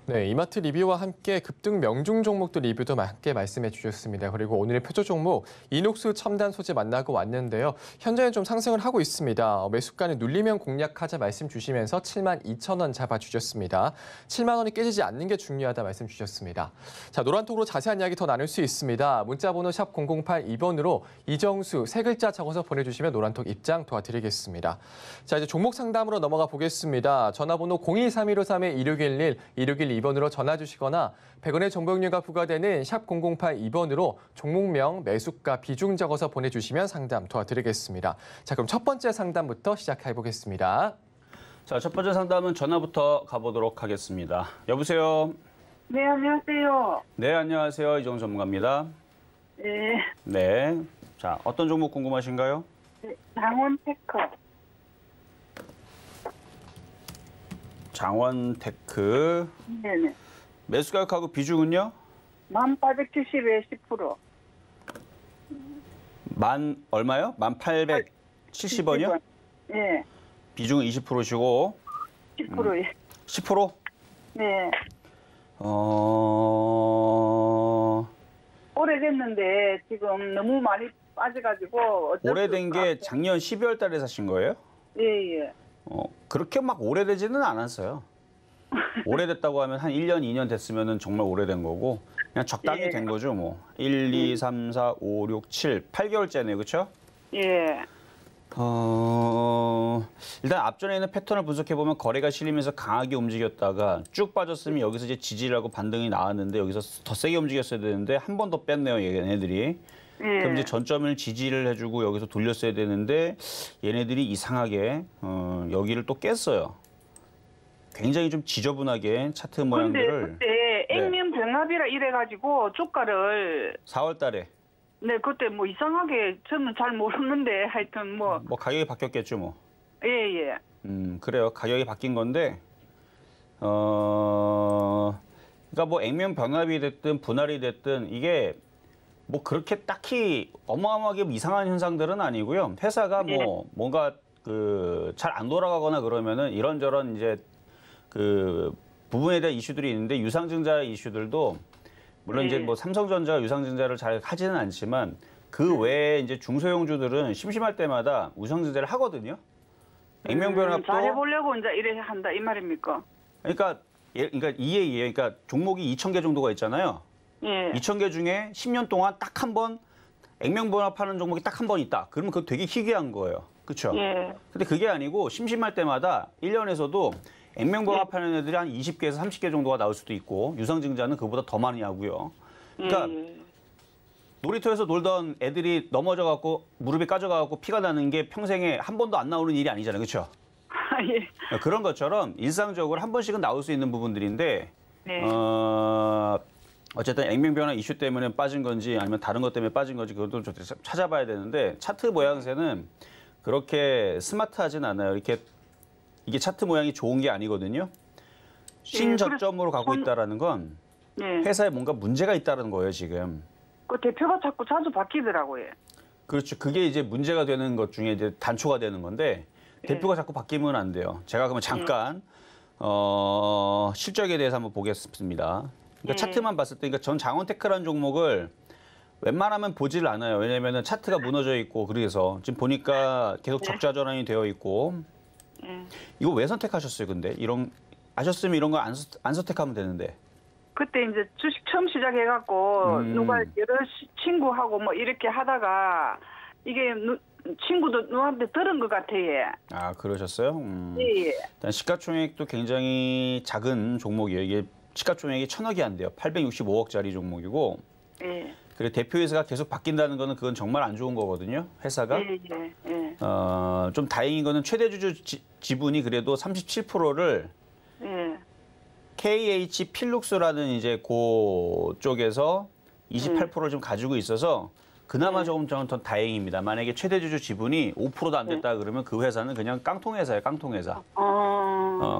네, 이마트 리뷰와 함께 급등 명중 종목도 리뷰도 함께 말씀해 주셨습니다. 그리고 오늘의 표적 종목 이녹스 첨단 소재 만나고 왔는데요. 현재는 좀 상승을 하고 있습니다. 매수가는 눌리면 공략하자 말씀 주시면서 7만 2천 원 잡아주셨습니다. 7만 원이 깨지지 않는 게 중요하다 말씀 주셨습니다. 자, 노란톡으로 자세한 이야기 더 나눌 수 있습니다. 문자번호 샵 0082번으로 이정수 세 글자 적어서 보내주시면 노란톡 입장 도와드리겠습니다. 자, 이제 종목 상담으로 넘어가 보겠습니다. 전화번호 023153-2611, 2612번으로 전화 주시거나 100원의 정보용료가 부과되는 샵 0082번으로 종목명, 매수가, 비중 적어서 보내주시면 상담 도와드리겠습니다. 자, 그럼 첫 번째 상담부터 시작해 보겠습니다. 자, 첫 번째 상담은 전화부터 가보도록 하겠습니다. 여보세요? 네, 안녕하세요. 네, 안녕하세요. 이정수 전문가입니다. 네, 네. 자, 어떤 종목 궁금하신가요? 장원테크. 장원테크. 네네. 매수 가격하고 비중은요? 1870에 10%. 만 얼마요? 1870원이요? 예. 비중은 20%시고 10%예. 10%? 네. 오래됐는데 지금 너무 많이 빠져가지고 어쩔 오래된 수가 게 없어요. 작년 12월 달에 사신 거예요? 예, 예. 그렇게 막 오래되지는 않았어요. 오래됐다고 하면 한 1년, 2년 됐으면 정말 오래된 거고 그냥 적당히 예. 된 거죠, 뭐. 1, 2, 3, 4, 5, 6, 7, 8개월째네요, 그렇죠? 예. 일단 앞전에 있는 패턴을 분석해보면 거래가 실리면서 강하게 움직였다가 쭉 빠졌으면 여기서 이제 지지라고 반등이 나왔는데 여기서 더 세게 움직였어야 되는데 한 번 더 뺐네요, 얘네들이. 예. 그럼 이제 전점을 지지를 해주고 여기서 돌렸어야 되는데 얘네들이 이상하게 여기를 또 깼어요. 굉장히 좀 지저분하게 차트 근데 모양들을 그때 액면 병합이라 이래가지고 주가를 4월 달에 네 그때 뭐 이상하게 저는 잘 모르는데 하여튼 뭐 뭐 가격이 바뀌었겠죠, 뭐. 예예. 그래요. 가격이 바뀐 건데, 그러니까 뭐 액면 변압이 됐든 분할이 됐든 이게 뭐 그렇게 딱히 어마어마하게 이상한 현상들은 아니고요. 회사가 뭐 뭔가 그 잘 안 돌아가거나 그러면은 이런저런 이제 그 부분에 대한 이슈들이 있는데 유상증자 이슈들도 물론 이제 뭐 삼성전자가 유상증자를 잘 하지는 않지만 그 외에 이제 중소형주들은 심심할 때마다 유상증자를 하거든요. 액면변압도 잘해보려고 이제 이래 한다 이 말입니까? 그러니까 이해예요. 그러니까 종목이 2,000개 정도가 있잖아요. 예. 2,000개 중에 10년 동안 딱 한 번 액면변압하는 종목이 딱 한 번 있다. 그러면 그거 되게 희귀한 거예요. 그렇죠? 예. 근데 그게 아니고 심심할 때마다 1년에서도 액면변압하는 애들이 한 20개에서 30개 정도가 나올 수도 있고 유상증자는 그보다 더 많이 하고요. 그러니까 놀이터에서 놀던 애들이 넘어져 갖고 무릎이 까져 갖고 피가 나는 게 평생에 한 번도 안 나오는 일이 아니잖아요. 그렇죠? 예. 그런 것처럼 일상적으로 한 번씩은 나올 수 있는 부분들인데 네. 어쨌든 액면변화 이슈 때문에 빠진 건지 아니면 다른 것 때문에 빠진 건지 그것도 좀 찾아봐야 되는데 차트 모양새는 그렇게 스마트하진 않아요. 이게 차트 모양이 좋은 게 아니거든요. 신저점으로 가고 있다라는 건 예. 회사에 뭔가 문제가 있다는 거예요, 지금. 그 대표가 자꾸 자주 바뀌더라고요. 그렇죠. 그게 이제 문제가 되는 것 중에 이제 단초가 되는 건데 대표가 자꾸 바뀌면 안 돼요. 제가 그러면 잠깐 실적에 대해서 한번 보겠습니다. 그러니까 차트만 봤을 때, 그러니까 전 장원테크라는 종목을 웬만하면 보질 않아요. 왜냐면은 차트가 무너져 있고 그래서 지금 보니까 계속 적자 전환이 되어 있고 이거 왜 선택하셨어요? 근데 아셨으면 이런 거 안 선택하면 되는데. 그때 이제 주식 처음 시작해갖고 누가 여러 친구하고 뭐 이렇게 하다가 이게 친구도 누구한테 들은 것 같아요. 아, 그러셨어요? 예. 일단 시가총액도 굉장히 작은 종목이에요. 이게 시가총액이 1,000억이 안 돼요. 865억짜리 종목이고. 예. 그리고 대표이사가 계속 바뀐다는 거는 그건 정말 안 좋은 거거든요. 회사가. 예. 좀 다행인 거는 최대주주 지분이 그래도 37%를 예. KH 필룩스라는 이제 그 쪽에서 28%를 좀 가지고 있어서 그나마 조금 저는 더 다행입니다. 만약에 최대주주 지분이 5%도 안 됐다 그러면 그 회사는 그냥 깡통회사예요, 깡통회사.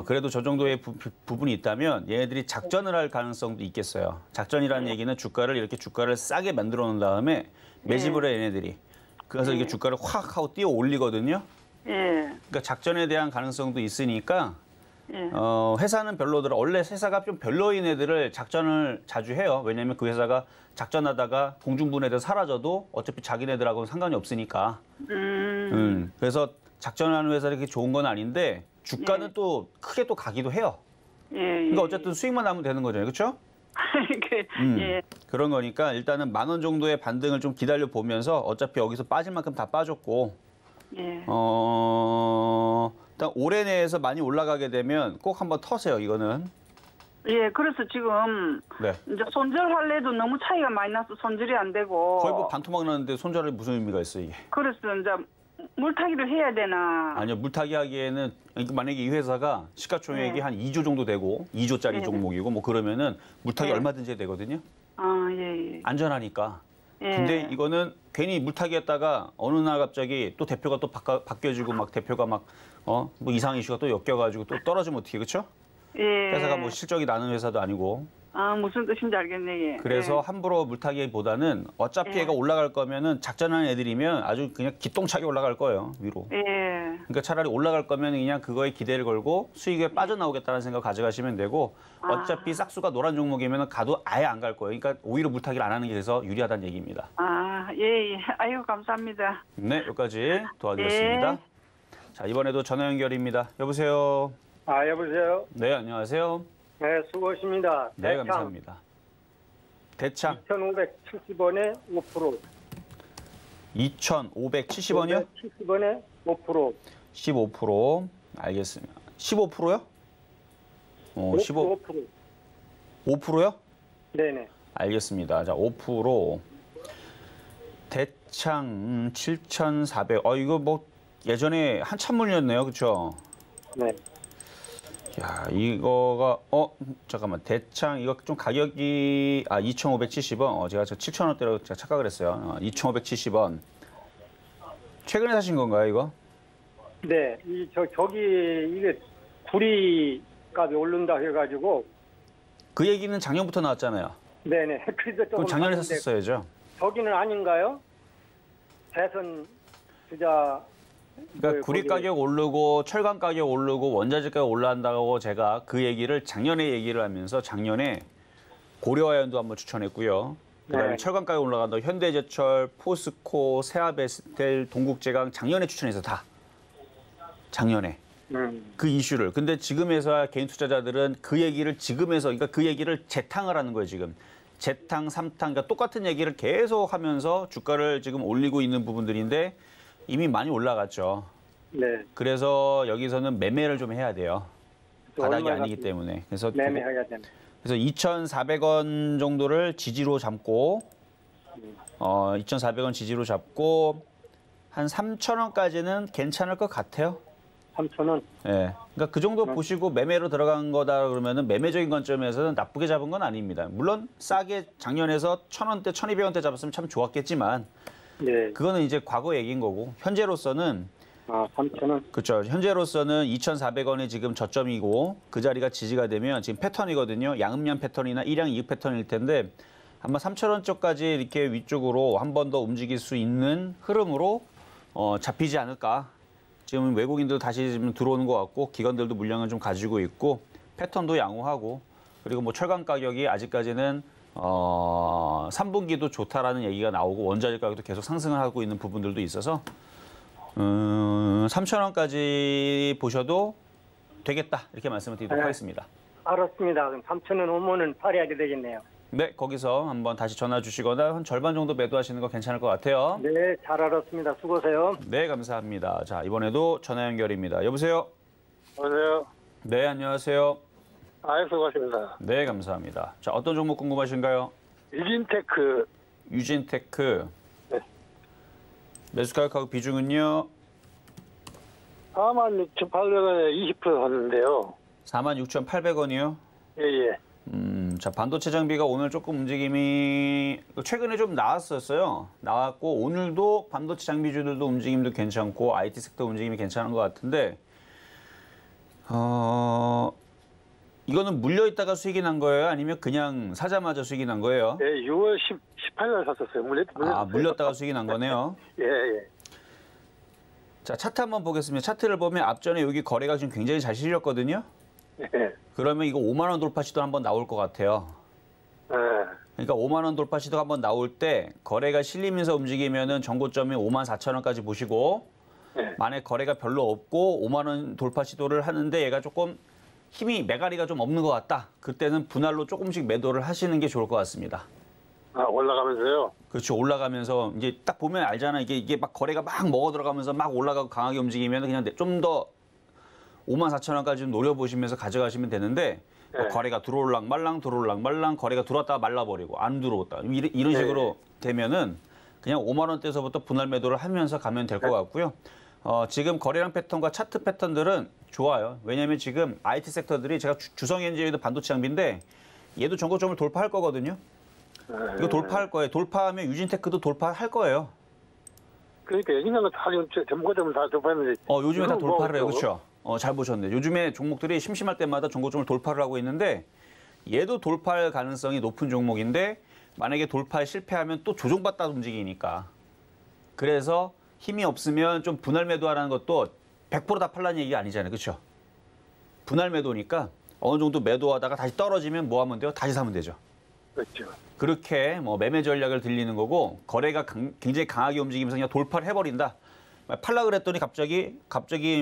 그래도 저 정도의 부분이 있다면 얘네들이 작전을 할 가능성도 있겠어요. 작전이라는 얘기는 주가를 싸게 만들어 놓은 다음에 매집을 해 얘네들이. 그래서 이게 주가를 확 하고 띄어 올리거든요. 예. 그러니까 작전에 대한 가능성도 있으니까 회사는 별로더라. 원래 회사가 좀 별로인 애들을 작전을 자주 해요. 왜냐하면 그 회사가 작전하다가 공중분해돼서 사라져도 어차피 자기네들하고는 상관이 없으니까. 그래서 작전하는 회사는 그렇게 좋은 건 아닌데 주가는 또 크게 또 가기도 해요. 그러니까 어쨌든 수익만 나면 되는 거잖아요. 그렇죠? 예. 그런 거니까 일단은 10,000원 정도의 반등을 좀 기다려 보면서 어차피 여기서 빠질 만큼 다 빠졌고 예. 일단 올해 내에서 많이 올라가게 되면 꼭 한번 터세요, 이거는. 예, 그래서 지금 네. 이제 손절할래도 너무 차이가 많이 나서 손절이 안 되고. 거의 뭐 반토막 나는데 손절할 무슨 의미가 있어, 이게. 그래서 이제 물타기를 해야 되나. 아니요, 물타기 하기에는 만약에 이 회사가 시가총액이 한 2조 정도 되고 2조짜리 종목이고 뭐 그러면은 물타기 얼마든지 해야 되거든요. 아, 예. 안전하니까. 예. 근데 이거는 괜히 물타기 했다가 어느 날 갑자기 또 대표가 또 바뀌어지고 막 대표가 막 뭐 이상 이슈가 또 엮여가지고 또 떨어지면 어떻게, 그렇죠? 예. 회사가 뭐 실적이 나는 회사도 아니고. 아, 무슨 뜻인지 알겠네. 예. 그래서 함부로 물타기보다는 어차피 얘가 올라갈 거면은 작전하는 애들이면 아주 그냥 기똥차게 올라갈 거예요, 위로. 예. 그러니까 차라리 올라갈 거면 그냥 그거에 기대를 걸고 수익에 빠져나오겠다는 생각 가져가시면 되고 어차피 싹수가 노란 종목이면 가도 아예 안 갈 거예요. 그러니까 오히려 물타기를 안 하는 게 돼서 유리하다는 얘기입니다. 아, 예, 예. 아유, 감사합니다. 네, 여기까지 도와드렸습니다. 예. 자, 이번에도 전화 연결입니다. 여보세요. 아, 여보세요? 네, 안녕하세요. 네, 수고하십니다. 네, 감사합니다. 대창 2,570원에 5%. 2,570원이요? 70원에 5%. 15%. 알겠습니다. 15%요? 15. 5%. 5%요? 네네. 알겠습니다. 자, 5%. 대창 7,400. 이거 뭐 예전에 한참 물렸네요. 그렇죠? 네. 야, 이거가 잠깐만. 대창 이거 좀 가격이 2,570원. 제가 7,000원대로 제가 착각을 했어요. 2,570원. 최근에 사신 건가요, 이거? 네. 저기 이게 구리 값이 오른다 해가지고. 그 얘기는 작년부터 나왔잖아요. 네네. 그래서 그건 조금 작년에 샀는데 샀었어야죠. 저기는 아닌가요? 대선 투자. 그러니까 구리 가격 오르고 철강 가격 오르고 원자재 가격 올라간다고 제가 그 얘기를 작년에 얘기를 하면서 작년에 고려아연도 한번 추천했고요. 그다음에 네. 철강 가격 올라간다고 현대제철, 포스코, 세아베스텔, 동국제강 작년에 추천해서 다 작년에 그 이슈를. 근데 지금에서야 개인 투자자들은 그 얘기를 지금에서 그러니까 그 얘기를 재탕을 하는 거예요 지금. 재탕, 삼탕, 그러니까 똑같은 얘기를 계속 하면서 주가를 지금 올리고 있는 부분들인데. 이미 많이 올라갔죠. 네. 그래서 여기서는 매매를 좀 해야 돼요. 바닥이 얼마나 아니기 때문에. 그래서 매매해야 됩니다. 그래서 2,400원 정도를 지지로 잡고 2,400원 지지로 잡고 한 3,000원까지는 괜찮을 것 같아요. 3,000원. 예. 그러니까 그 정도 보시고 매매로 들어간 거다 그러면은 매매적인 관점에서는 나쁘게 잡은 건 아닙니다. 물론 싸게 작년에서 1,000원대, 1,200원대 잡았으면 참 좋았겠지만 네. 그거는 이제 과거 얘기인 거고 현재로서는 3,000원. 그렇죠. 현재로서는 2,400원이 지금 저점이고 그 자리가 지지가 되면 지금 패턴이거든요. 양음양 패턴이나 일양 이익 패턴일 텐데 아마 3,000원 쪽까지 이렇게 위쪽으로 한 번 더 움직일 수 있는 흐름으로 잡히지 않을까. 지금 외국인도 다시 지금 들어오는 것 같고 기관들도 물량을 좀 가지고 있고 패턴도 양호하고 그리고 뭐 철강 가격이 아직까지는 3분기도 좋다라는 얘기가 나오고 원자재 가격도 계속 상승을 하고 있는 부분들도 있어서 3,000원까지 보셔도 되겠다 이렇게 말씀을 드리도록 하겠습니다. 알았습니다. 그럼 3,000원 오면은 팔아야 되겠네요. 네, 거기서 한번 다시 전화 주시거나 한 절반 정도 매도하시는 거 괜찮을 것 같아요. 네, 잘 알았습니다. 수고하세요. 네, 감사합니다. 자, 이번에도 전화 연결입니다. 여보세요? 안녕하세요. 네, 안녕하세요. 수고하십니다. 네, 감사합니다. 자, 어떤 종목 궁금하신가요? 유진테크. 유진테크. 네. 매수 가격하고 비중은요? 46,800원에 20% 샀는데요. 46,800원이요? 예. 자, 반도체 장비가 오늘 조금 움직임이 최근에 좀 나왔었어요. 나왔고 오늘도 반도체 장비주들도 움직임도 괜찮고 IT 섹터 움직임이 괜찮은 것 같은데 이거는 물려 있다가 수익이 난 거예요? 아니면 그냥 사자마자 수익이 난 거예요? 예, 6월 18일 샀었어요. 물렸다가 수익이 난 거네요. 예. 자, 차트 한번 보겠습니다. 차트를 보면 앞전에 여기 거래가 지금 굉장히 잘 실렸거든요. 예. 그러면 이거 5만 원 돌파 시도 한번 나올 것 같아요. 예. 그러니까 5만 원 돌파 시도가 한번 나올 때 거래가 실리면서 움직이면은 정고점이 5만 4천 원까지 보시고 만약 거래가 별로 없고 5만 원 돌파 시도를 하는데 얘가 조금 힘이 매가리가 좀 없는 것 같다. 그때는 분할로 조금씩 매도를 하시는 게 좋을 것 같습니다. 올라가면서요? 그렇죠. 올라가면서 이제 딱 보면 알잖아. 이게 막 거래가 막 먹어 들어가면서 막 올라가고 강하게 움직이면 그냥 좀 더 5만 4천 원까지 좀 노려보시면서 가져가시면 되는데 거래가 들어올랑 말랑 거래가 들어왔다가 말라버리고 안 들어왔다. 이런 식으로 되면은 그냥 5만 원대에서부터 분할 매도를 하면서 가면 될 것 같고요. 지금 거래량 패턴과 차트 패턴들은 좋아요. 왜냐하면 지금 IT 섹터들이 제가 주성엔지도 반도체 장비인데 얘도 정고점을 돌파할 거거든요. 이거 돌파할 거예요. 돌파하면 유진테크도 돌파할 거예요. 그러니까 예진한 거 다 전문가점을 다 돌파했는데. 요즘에 다 돌파를 해요. 그렇죠. 잘 보셨네. 요즘에 종목들이 심심할 때마다 정고점을 돌파를 하고 있는데 얘도 돌파할 가능성이 높은 종목인데 만약에 돌파에 실패하면 또 조종받다 움직이니까. 그래서 힘이 없으면 좀 분할 매도하라는 것도 100%다 팔라는 얘기가 아니잖아요. 그렇죠? 분할 매도니까 어느 정도 매도하다가 다시 떨어지면 뭐 하면 돼요? 다시 사면 되죠. 그렇죠. 그렇게 뭐 매매 전략을 들리는 거고 거래가 굉장히 강하게 움직이면서 그냥 돌파를 해버린다. 팔라 그랬더니 갑자기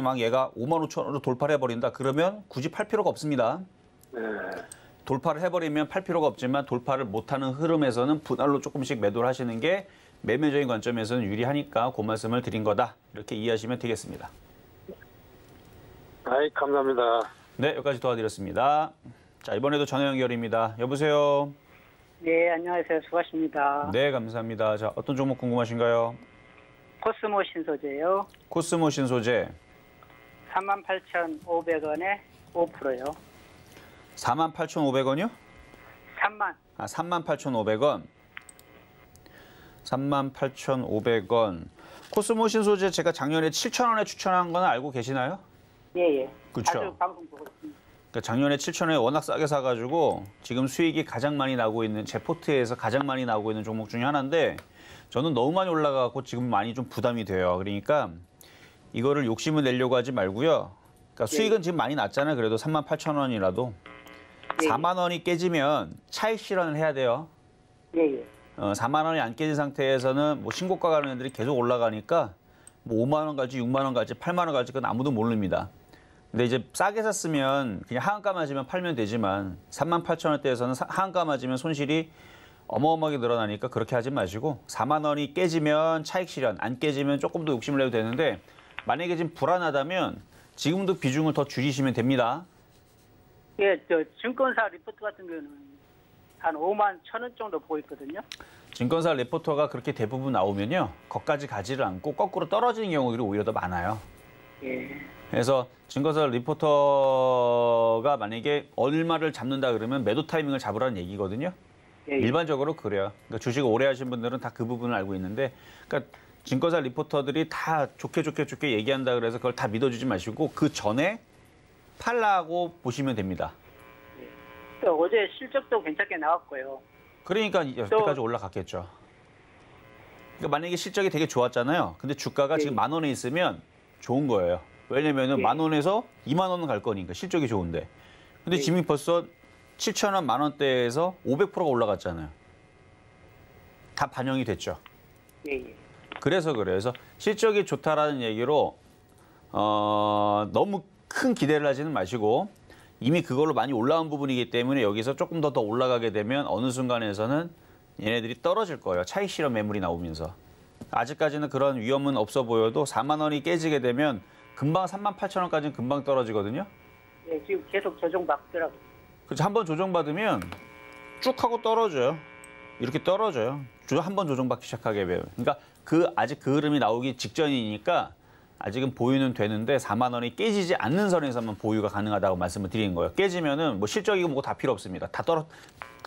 막 얘가 55,000원으로 돌파를 해버린다. 그러면 굳이 팔 필요가 없습니다. 네. 돌파를 해버리면 팔 필요가 없지만 돌파를 못하는 흐름에서는 분할로 조금씩 매도를 하시는 게 매매적인 관점에서는 유리하니까 그 말씀을 드린 거다. 이렇게 이해하시면 되겠습니다. 아이, 감사합니다. 네, 여기까지 도와드렸습니다. 자, 이번에도 전화 연결입니다. 여보세요? 네, 안녕하세요. 수고하십니다. 네, 감사합니다. 자, 어떤 종목 궁금하신가요? 코스모 신소재요. 코스모 신소재 38,500원에 5%요. 48,500원이요? 3만. 38,500원. 38,500원. 코스모 신소재 제가 작년에 7,000원에 추천한 건 알고 계시나요? 예, 예. 그쵸. 아주 방송 보고 있습니다. 그러니까 작년에 7,000원에 워낙 싸게 사가지고 지금 수익이 가장 많이 나고 있는 제 포트에서 가장 많이 나오고 있는 종목 중에 하나인데 저는 너무 많이 올라가고 지금 많이 좀 부담이 돼요. 그러니까 이거를 욕심을 내려고 하지 말고요. 그러니까 수익은 지금 많이 났잖아요. 그래도 38,000원이라도. 예. 4만 원이 깨지면 차익 실현을 해야 돼요. 예, 예. 4만 원이 안 깨진 상태에서는 뭐 신고가 가는 애들이 계속 올라가니까 뭐 5만 원 갈지 6만 원 갈지 8만 원 갈지 그건 아무도 모릅니다. 근데 이제 싸게 샀으면 그냥 하한가 맞으면 팔면 되지만 38,000원대에서는 하한가 맞으면 손실이 어마어마하게 늘어나니까 그렇게 하지 마시고 4만 원이 깨지면 차익 실현, 안 깨지면 조금 더 욕심을 내도 되는데 만약에 지금 불안하다면 지금도 비중을 더 줄이시면 됩니다. 예, 저 증권사 리포트 같은 경우는 한 5만 1,000원 정도 보이거든요. 증권사 리포터가 그렇게 대부분 나오면요. 거기까지 가지를 않고 거꾸로 떨어지는 경우들이 오히려 더 많아요. 예. 그래서 증권사 리포터가 만약에 얼마를 잡는다 그러면 매도 타이밍을 잡으라는 얘기거든요. 예, 예. 일반적으로 그래요. 그러니까 주식을 오래 하신 분들은 다 그 부분을 알고 있는데 그러니까 증권사 리포터들이 다 좋게 얘기한다 그래서 그걸 다 믿어주지 마시고 그 전에 팔라고 보시면 됩니다. 어제 실적도 괜찮게 나왔고요. 그러니까 여기까지 올라갔겠죠. 그러니까 만약에 실적이 되게 좋았잖아요. 근데 주가가 지금 10,000원에 있으면 좋은 거예요. 왜냐면은 10,000원에서 2만 원은 갈 거니까 실적이 좋은데. 근데 지금 벌써 7,000원, 10,000원대에서 500%가 올라갔잖아요. 다 반영이 됐죠. 예, 예. 그래서 실적이 좋다라는 얘기로 너무 큰 기대를 하지는 마시고 이미 그걸로 많이 올라온 부분이기 때문에 여기서 조금 더 올라가게 되면 어느 순간에서는 얘네들이 떨어질 거예요. 차익 실현 매물이 나오면서. 아직까지는 그런 위험은 없어 보여도 4만 원이 깨지게 되면 금방 38,000원까지는 금방 떨어지거든요. 예, 지금 계속 조정받더라고요. 그래서 한번 조정받으면 쭉 하고 떨어져요. 이렇게 떨어져요. 한번 조정받기 시작하게 되면. 그러니까 아직 그 흐름이 나오기 직전이니까 아직은 보유는 되는데 4만 원이 깨지지 않는 선에서만 보유가 가능하다고 말씀을 드리는 거예요. 깨지면은 뭐 실적이고 뭐고 다 필요 없습니다.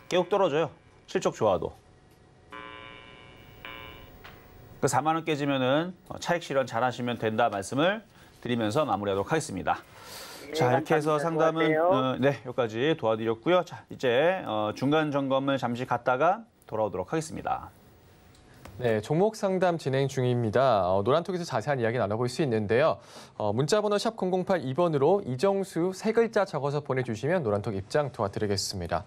계속 떨어져요. 실적 좋아도. 그 4만 원 깨지면은 차익 실현 잘 하시면 된다 말씀을 드리면서 마무리하도록 하겠습니다. 네, 자, 이렇게 해서 상담은 수고하세요. 여기까지 도와드렸고요. 자, 이제 중간 점검을 잠시 갔다가 돌아오도록 하겠습니다. 네, 종목 상담 진행 중입니다. 노란톡에서 자세한 이야기 나눠볼 수 있는데요. 문자번호 샵 0082번으로 이정수 세 글자 적어서 보내주시면 노란톡 입장 도와드리겠습니다.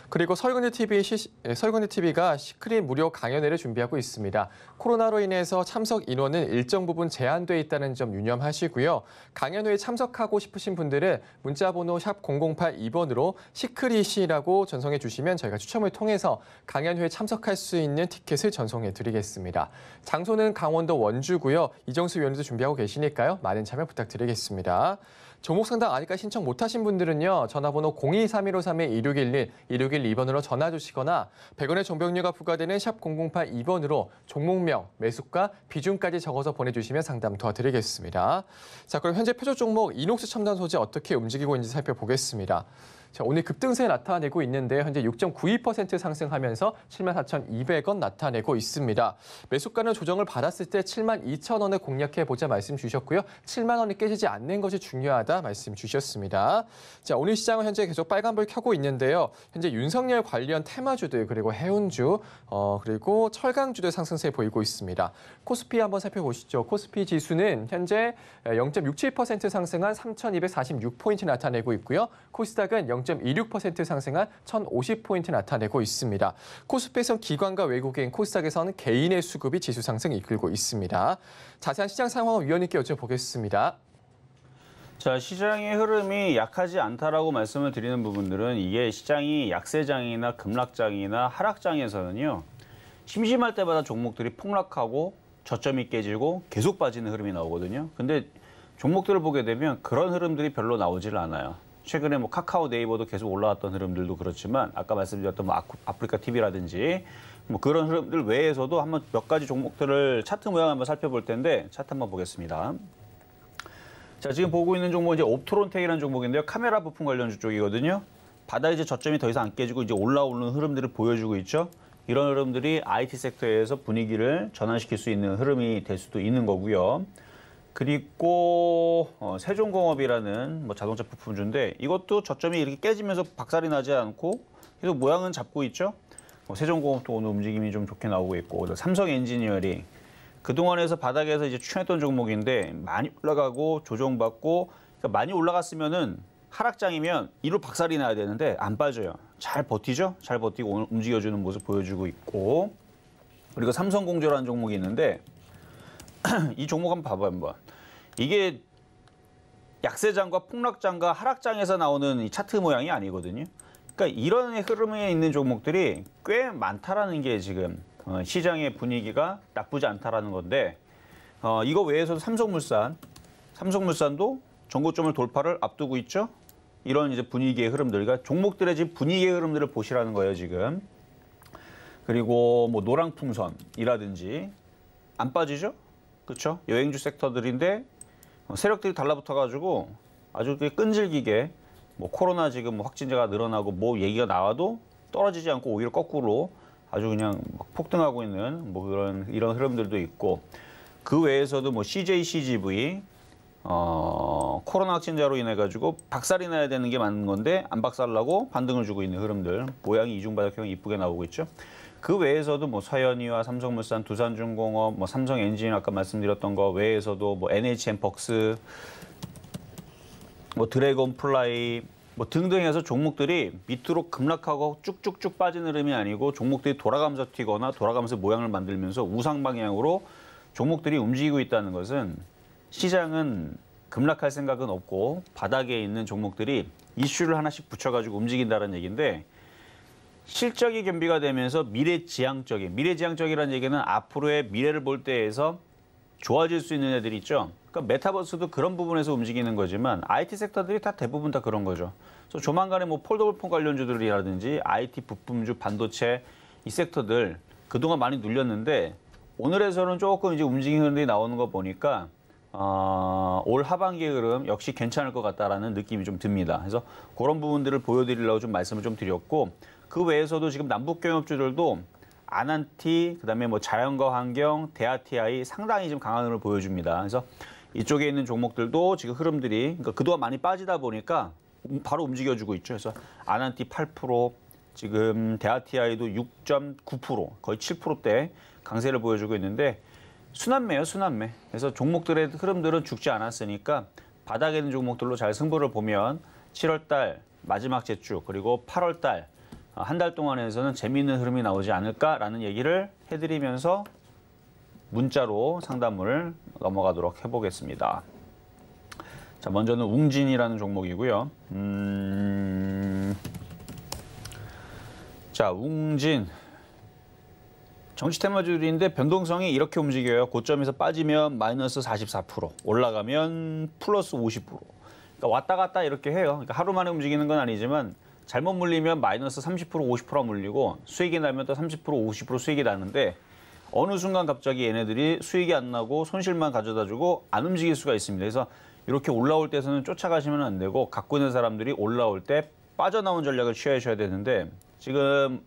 그리고 설근이TV가 시크릿 무료 강연회를 준비하고 있습니다. 코로나로 인해서 참석 인원은 일정 부분 제한돼 있다는 점 유념하시고요. 강연회에 참석하고 싶으신 분들은 문자번호 샵 0082번으로 시크릿이라고 전송해 주시면 저희가 추첨을 통해서 강연회에 참석할 수 있는 티켓을 전송해 드리겠습니다. 장소는 강원도 원주고요. 이정수 위원님도 준비하고 계시니까요. 많은 참여 부탁드리겠습니다. 종목 상담 아직까지 신청 못하신 분들은요. 전화번호 023153-2611, 0162번으로 전화 주시거나 100원의 정보료가 부과되는 샵 0082번으로 종목명, 매수가, 비중까지 적어서 보내주시면 상담 도와드리겠습니다. 자, 그럼 현재 표적 종목 이녹스 첨단 소재 어떻게 움직이고 있는지 살펴보겠습니다. 자, 오늘 급등세 나타내고 있는데요. 현재 6.92% 상승하면서 74,200원 나타내고 있습니다. 매수가는 조정을 받았을 때 72,000원을 공략해보자 말씀 주셨고요. 7만 원이 깨지지 않는 것이 중요하다 말씀 주셨습니다. 자, 오늘 시장은 현재 계속 빨간불 켜고 있는데요. 현재 윤석열 관련 테마주들 그리고 해운주 그리고 철강주들 상승세 보이고 있습니다. 코스피 한번 살펴보시죠. 코스피 지수는 현재 0.67% 상승한 3,246포인트 나타내고 있고요. 코스닥은 0.26% 상승한 1,050포인트 나타내고 있습니다. 코스피에선 기관과 외국인, 코스닥에서는 개인의 수급이 지수 상승 이끌고 있습니다. 자세한 시장 상황을 위원님께 여쭤보겠습니다. 자, 시장의 흐름이 약하지 않다라고 말씀을 드리는 부분들은 이게 시장이 약세장이나 급락장이나 하락장에서는요. 심심할 때마다 종목들이 폭락하고 저점이 깨지고 계속 빠지는 흐름이 나오거든요. 근데 종목들을 보게 되면 그런 흐름들이 별로 나오질 않아요. 최근에 뭐 카카오 네이버도 계속 올라왔던 흐름들도 그렇지만 아까 말씀드렸던 뭐 아프리카 TV라든지 뭐 그런 흐름들 외에서도 한번 몇 가지 종목들을 차트 모양 한번 살펴볼 텐데 차트 한번 보겠습니다. 자, 지금 보고 있는 종목은 이제 옵트론텍이라는 종목인데요. 카메라 부품 관련주 쪽이거든요. 바닥 이제 저점이 더 이상 안 깨지고 이제 올라오는 흐름들을 보여주고 있죠. 이런 흐름들이 IT 섹터에서 분위기를 전환시킬 수 있는 흐름이 될 수도 있는 거고요. 그리고 세종공업이라는 뭐 자동차 부품주인데 이것도 저점이 이렇게 깨지면서 박살이 나지 않고 계속 모양은 잡고 있죠. 세종공업도 오늘 움직임이 좀 좋게 나오고 있고 삼성엔지니어링 그동안에서 바닥에서 이제 추천했던 종목인데 많이 올라가고 조정받고 그러니까 많이 올라갔으면은 하락장이면 이로 박살이 나야 되는데 안 빠져요. 잘 버티죠. 잘 버티고 오늘 움직여주는 모습 보여주고 있고 그리고 삼성공조라는 종목이 있는데 이 종목 한번 봐봐요. 한번. 이게 약세장과 폭락장과 하락장에서 나오는 이 차트 모양이 아니거든요. 그러니까 이런 흐름에 있는 종목들이 꽤 많다라는 게 지금 시장의 분위기가 나쁘지 않다라는 건데 이거 외에서도 삼성물산도 전고점을 돌파를 앞두고 있죠. 이런 이제 분위기의 흐름들, 그러니까 종목들의 지금 분위기의 흐름들을 보시라는 거예요 지금. 그리고 뭐 노랑풍선이라든지 안 빠지죠. 그렇죠? 여행주 섹터들인데 세력들이 달라붙어가지고 아주 끈질기게 뭐 코로나 지금 확진자가 늘어나고 뭐 얘기가 나와도 떨어지지 않고 오히려 거꾸로 아주 그냥 막 폭등하고 있는 뭐 이런 흐름들도 있고 그 외에서도 뭐 CJ-CGV 코로나 확진자로 인해 가지고 박살이 나야 되는 게 맞는 건데 안 박살나고 반등을 주고 있는 흐름들 모양이 이중바닥형 이쁘게 나오고 있죠. 그 외에서도 뭐 서현이와 삼성물산, 두산중공업, 뭐 삼성엔진 아까 말씀드렸던 거 외에서도 뭐 NHN벅스, 뭐 드래곤플라이 뭐 등등 해서 종목들이 밑으로 급락하고 쭉쭉쭉 빠지는 흐름이 아니고 종목들이 돌아가면서 튀거나 돌아가면서 모양을 만들면서 우상 방향으로 종목들이 움직이고 있다는 것은 시장은 급락할 생각은 없고 바닥에 있는 종목들이 이슈를 하나씩 붙여가지고 움직인다는 얘기인데 실적이 겸비가 되면서 미래지향적이라는 얘기는 앞으로의 미래를 볼 때에서 좋아질 수 있는 애들이 있죠. 그러니까 메타버스도 그런 부분에서 움직이는 거지만 IT 섹터들이 다 대부분 다 그런 거죠. 그래서 조만간에 뭐 폴더블폰 관련주들이라든지 IT 부품주, 반도체 이 섹터들 그동안 많이 눌렸는데 오늘에서는 조금 이제 움직이는 흐름이 나오는 거 보니까 올 하반기의 흐름 역시 괜찮을 것 같다라는 느낌이 좀 듭니다. 그래서 그런 부분들을 보여드리려고 좀 말씀을 좀 드렸고 그 외에서도 지금 남북경협주들도 아난티, 그다음에 뭐 자연과 환경, 대아TI 상당히 좀 강한 흐름을 보여줍니다. 그래서 이쪽에 있는 종목들도 지금 흐름들이 그러니까 그동안 많이 빠지다 보니까 바로 움직여주고 있죠. 그래서 아난티 8%, 지금 대아TI도 6.9%, 거의 7%대 강세를 보여주고 있는데 순환매요, 순환매. 그래서 종목들의 흐름들은 죽지 않았으니까 바닥에 있는 종목들로 잘 승부를 보면 7월 달 마지막 재주 그리고 8월 달 한 달 동안에서는 재미있는 흐름이 나오지 않을까라는 얘기를 해드리면서 문자로 상담을 넘어가도록 해보겠습니다. 자, 먼저는 웅진이라는 종목이고요. 자, 웅진. 정치 테마주들인데 변동성이 이렇게 움직여요. 고점에서 빠지면 마이너스 44%, 올라가면 플러스 50%. 그러니까 왔다 갔다 이렇게 해요. 그러니까 하루 만에 움직이는 건 아니지만 잘못 물리면 마이너스 30%, 50%가 물리고 수익이 나면 또 30%, 50% 수익이 나는데 어느 순간 갑자기 얘네들이 수익이 안 나고 손실만 가져다주고 안 움직일 수가 있습니다. 그래서 이렇게 올라올 때서는 쫓아가시면 안 되고 갖고 있는 사람들이 올라올 때 빠져나온 전략을 취하셔야 되는데 지금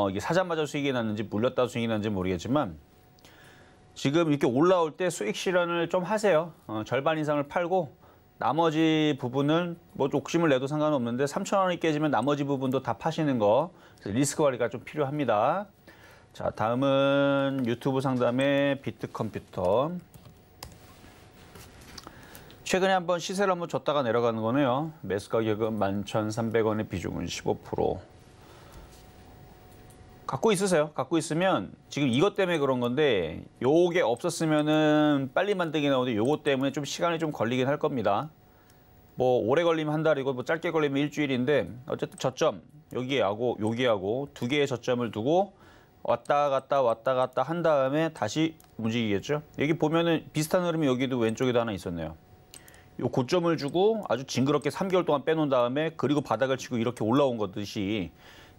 이게 사자마자 수익이 났는지 물렸다 수익이 났는지 모르겠지만 지금 이렇게 올라올 때 수익 실현을 좀 하세요. 절반 이상을 팔고 나머지 부분은 뭐 욕심을 내도 상관없는데 3,000원이 깨지면 나머지 부분도 다 파시는 거. 그래서 리스크 관리가 좀 필요합니다. 자, 다음은 유튜브 상담의 비트컴퓨터. 최근에 한번 시세를 한번 줬다가 내려가는 거네요. 매수 가격은 11,300원의 비중은 15%. 갖고 있으세요. 갖고 있으면 지금 이것 때문에 그런 건데 요게 없었으면은 빨리 만들기 나오는데 요것 때문에 좀 시간이 좀 걸리긴 할 겁니다. 뭐 오래 걸리면 한 달이고 뭐 짧게 걸리면 일주일인데 어쨌든 저점 여기하고 여기하고 두 개의 저점을 두고 왔다 갔다 한 다음에 다시 움직이겠죠. 여기 보면은 비슷한 흐름이 여기도 왼쪽에도 하나 있었네요. 요 고점을 주고 아주 징그럽게 3개월 동안 빼놓은 다음에 그리고 바닥을 치고 이렇게 올라온 것듯이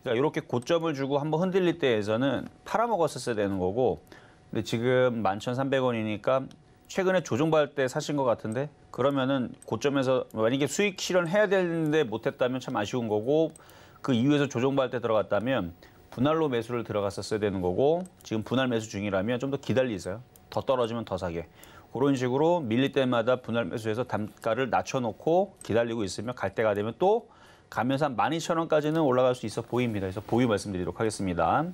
그러니까 이렇게 고점을 주고 한번 흔들릴 때에서는 팔아먹었었어야 되는 거고 근데 지금 11,300원이니까 최근에 조정받을 때 사신 것 같은데 그러면은 고점에서 만약에 수익 실현해야 되는데 못했다면 참 아쉬운 거고 그 이후에서 조정받을 때 들어갔다면 분할로 매수를 들어갔었어야 되는 거고 지금 분할 매수 중이라면 좀 더 기다리세요. 더 떨어지면 더 사게. 그런 식으로 밀릴 때마다 분할 매수해서 단가를 낮춰놓고 기다리고 있으면 갈 때가 되면 또 가면서 한 12,000원까지는 올라갈 수 있어 보입니다. 그래서 보유 말씀드리도록 하겠습니다.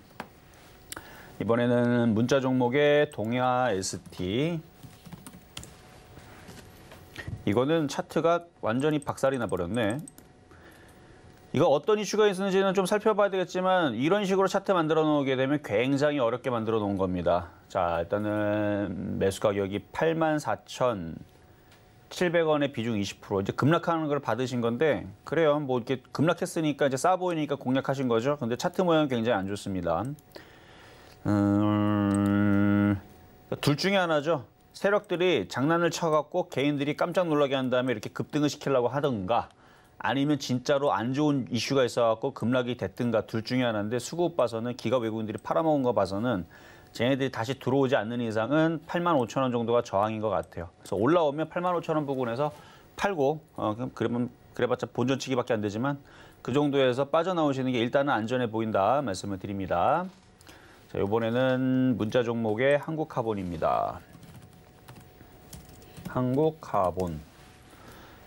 이번에는 문자 종목의 동야 ST. 이거는 차트가 완전히 박살이 나버렸네. 이거 어떤 이슈가 있는지는 좀 살펴봐야 되겠지만 이런 식으로 차트 만들어 놓게 되면 굉장히 어렵게 만들어 놓은 겁니다. 자, 일단은 매수 가격이 84,700원의 비중 20%. 이제 급락하는 걸 받으신 건데 그래요. 뭐 이렇게 급락했으니까 이제 싸 보이니까 공략하신 거죠. 근데 차트 모양은 굉장히 안 좋습니다. 둘 중에 하나죠. 세력들이 장난을 쳐갖고 개인들이 깜짝 놀라게 한 다음에 이렇게 급등을 시키려고 하던가 아니면 진짜로 안 좋은 이슈가 있어갖고 급락이 됐든가 둘 중에 하나인데 수급 봐서는 기가 외국인들이 팔아먹은 거 봐서는 쟤네들이 다시 들어오지 않는 이상은 85,000원 정도가 저항인 것 같아요. 그래서 올라오면 85,000원 부근에서 팔고 그래봤자 본전치기밖에 안 되지만 그 정도에서 빠져나오시는 게 일단은 안전해 보인다 말씀을 드립니다. 자, 이번에는 문자 종목의 한국카본입니다.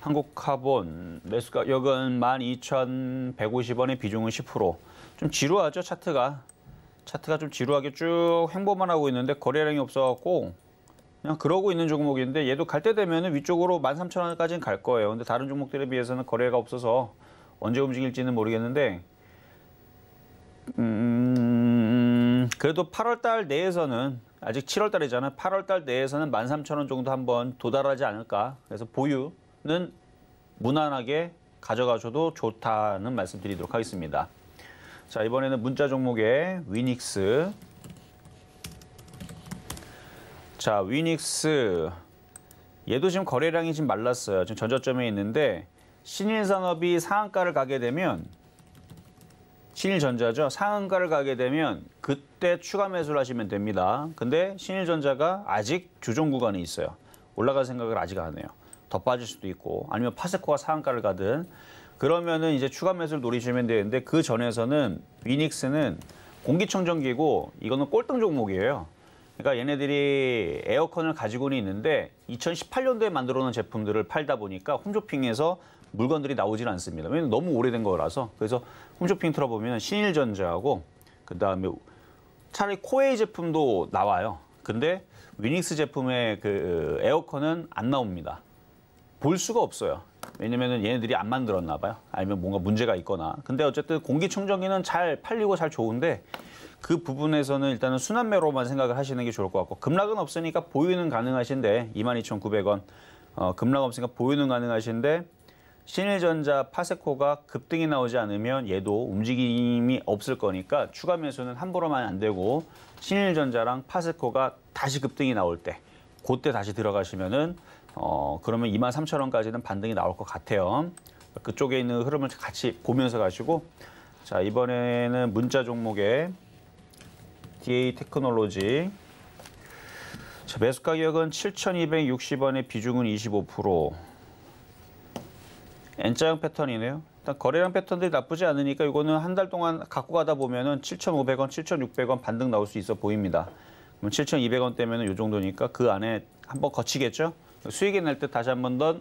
한국카본 매수 가격은 12,150원의 비중은 10%. 좀 지루하죠, 차트가. 차트가 좀 지루하게 쭉 횡보만 하고 있는데 거래량이 없어갖고 그냥 그러고 있는 종목인데 얘도 갈 때 되면 위쪽으로 13,000원까지는 갈 거예요. 근데 다른 종목들에 비해서는 거래가 없어서 언제 움직일지는 모르겠는데 그래도 8월달 내에서는 아직 7월달이잖아요. 8월달 내에서는 13,000원 정도 한번 도달하지 않을까. 그래서 보유는 무난하게 가져가셔도 좋다는 말씀드리도록 하겠습니다. 자, 이번에는 문자 종목의 위닉스. 자, 위닉스. 얘도 지금 거래량이 지금 말랐어요. 지금 전저점에 있는데 신일산업이 상한가를 가게 되면 신일전자죠. 상한가를 가게 되면 그때 추가 매수를 하시면 됩니다. 근데 신일전자가 아직 조정 구간에 있어요. 올라갈 생각을 아직 안 해요. 더 빠질 수도 있고 아니면 파세코가 상한가를 가든 그러면은 이제 추가 매수를 노리시면 되는데 그 전에서는 위닉스는 공기청정기고 이거는 꼴등 종목이에요. 그러니까 얘네들이 에어컨을 가지고는 있는데 2018년도에 만들어 놓은 제품들을 팔다 보니까 홈쇼핑에서 물건들이 나오질 않습니다. 왜냐면 너무 오래된 거라서. 그래서 홈쇼핑 틀어보면 신일전자하고 그다음에 차라리 코웨이 제품도 나와요. 근데 위닉스 제품의 그 에어컨은 안 나옵니다. 볼 수가 없어요. 왜냐면은 얘네들이 안 만들었나 봐요. 아니면 뭔가 문제가 있거나. 근데 어쨌든 공기청정기는 잘 팔리고 잘 좋은데 그 부분에서는 일단은 순환매로만 생각을 하시는 게 좋을 것 같고 급락은 없으니까 보유는 가능하신데 22,900원 급락 없으니까 보유는 가능하신데 신일전자, 파세코가 급등이 나오지 않으면 얘도 움직임이 없을 거니까 추가 매수는 함부로만 안 되고 신일전자랑 파세코가 다시 급등이 나올 때 그때 다시 들어가시면은 그러면 23,000원까지는 반등이 나올 것 같아요. 그쪽에 있는 흐름을 같이 보면서 가시고 자 이번에는 문자 종목에 DA 테크놀로지 자, 매수 가격은 7,260원에 비중은 25%. N자형 패턴이네요. 일단 거래량 패턴들이 나쁘지 않으니까 이거는 한 달 동안 갖고 가다 보면은 7,500원, 7,600원 반등 나올 수 있어 보입니다. 그럼 7,200원 대면은 이 정도니까 그 안에 한번 거치겠죠. 수익이 날 때 다시 한 번 더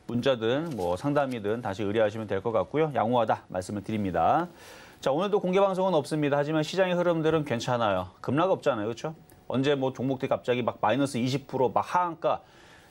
문자든 뭐 상담이든 다시 의뢰하시면 될 것 같고요. 양호하다 말씀을 드립니다. 자 오늘도 공개 방송은 없습니다. 하지만 시장의 흐름들은 괜찮아요. 급락 없잖아요, 그렇죠? 언제 뭐 종목들이 갑자기 막 마이너스 20% 막 하한가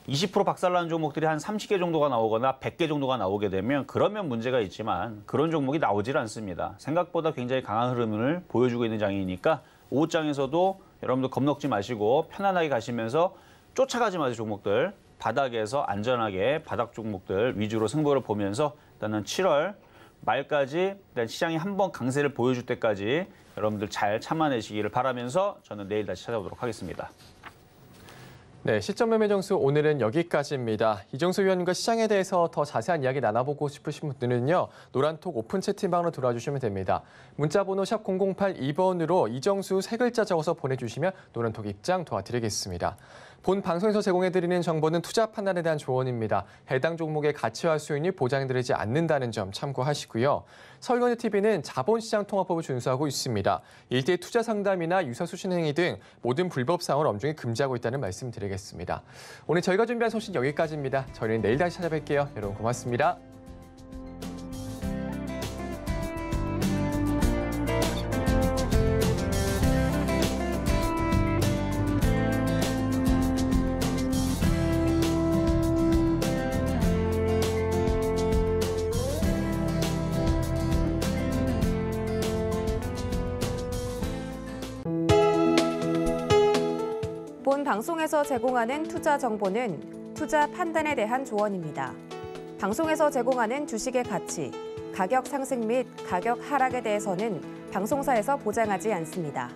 20% 박살나는 종목들이 한 30개 정도가 나오거나 100개 정도가 나오게 되면 그러면 문제가 있지만 그런 종목이 나오질 않습니다. 생각보다 굉장히 강한 흐름을 보여주고 있는 장이니까 오후장에서도 여러분들 겁먹지 마시고 편안하게 가시면서 쫓아가지 마세요. 종목들 바닥에서 안전하게 바닥 종목들 위주로 승부를 보면서 일단은 7월 말까지 일단 시장이 한번 강세를 보여줄 때까지 여러분들 잘 참아내시기를 바라면서 저는 내일 다시 찾아오도록 하겠습니다. 네, 시점 매매 정수 오늘은 여기까지입니다. 이정수 위원님과 시장에 대해서 더 자세한 이야기 나눠보고 싶으신 분들은요. 노란톡 오픈 채팅방으로 들어와 주시면 됩니다. 문자번호 샵 0082번으로 이정수 세 글자 적어서 보내주시면 노란톡 입장 도와드리겠습니다. 본 방송에서 제공해드리는 정보는 투자 판단에 대한 조언입니다. 해당 종목의 가치와 수익률이 보장되지 않는다는 점 참고하시고요. 서울권유TV는 자본시장 통화법을 준수하고 있습니다. 일대 투자 상담이나 유사 수신 행위 등 모든 불법 사항을 엄중히 금지하고 있다는 말씀 드리겠습니다. 오늘 저희가 준비한 소식 여기까지입니다. 저희는 내일 다시 찾아뵐게요. 여러분 고맙습니다. 본 방송에서 제공하는 투자 정보는 투자 판단에 대한 조언입니다. 방송에서 제공하는 주식의 가치, 가격 상승 및 가격 하락에 대해서는 방송사에서 보장하지 않습니다.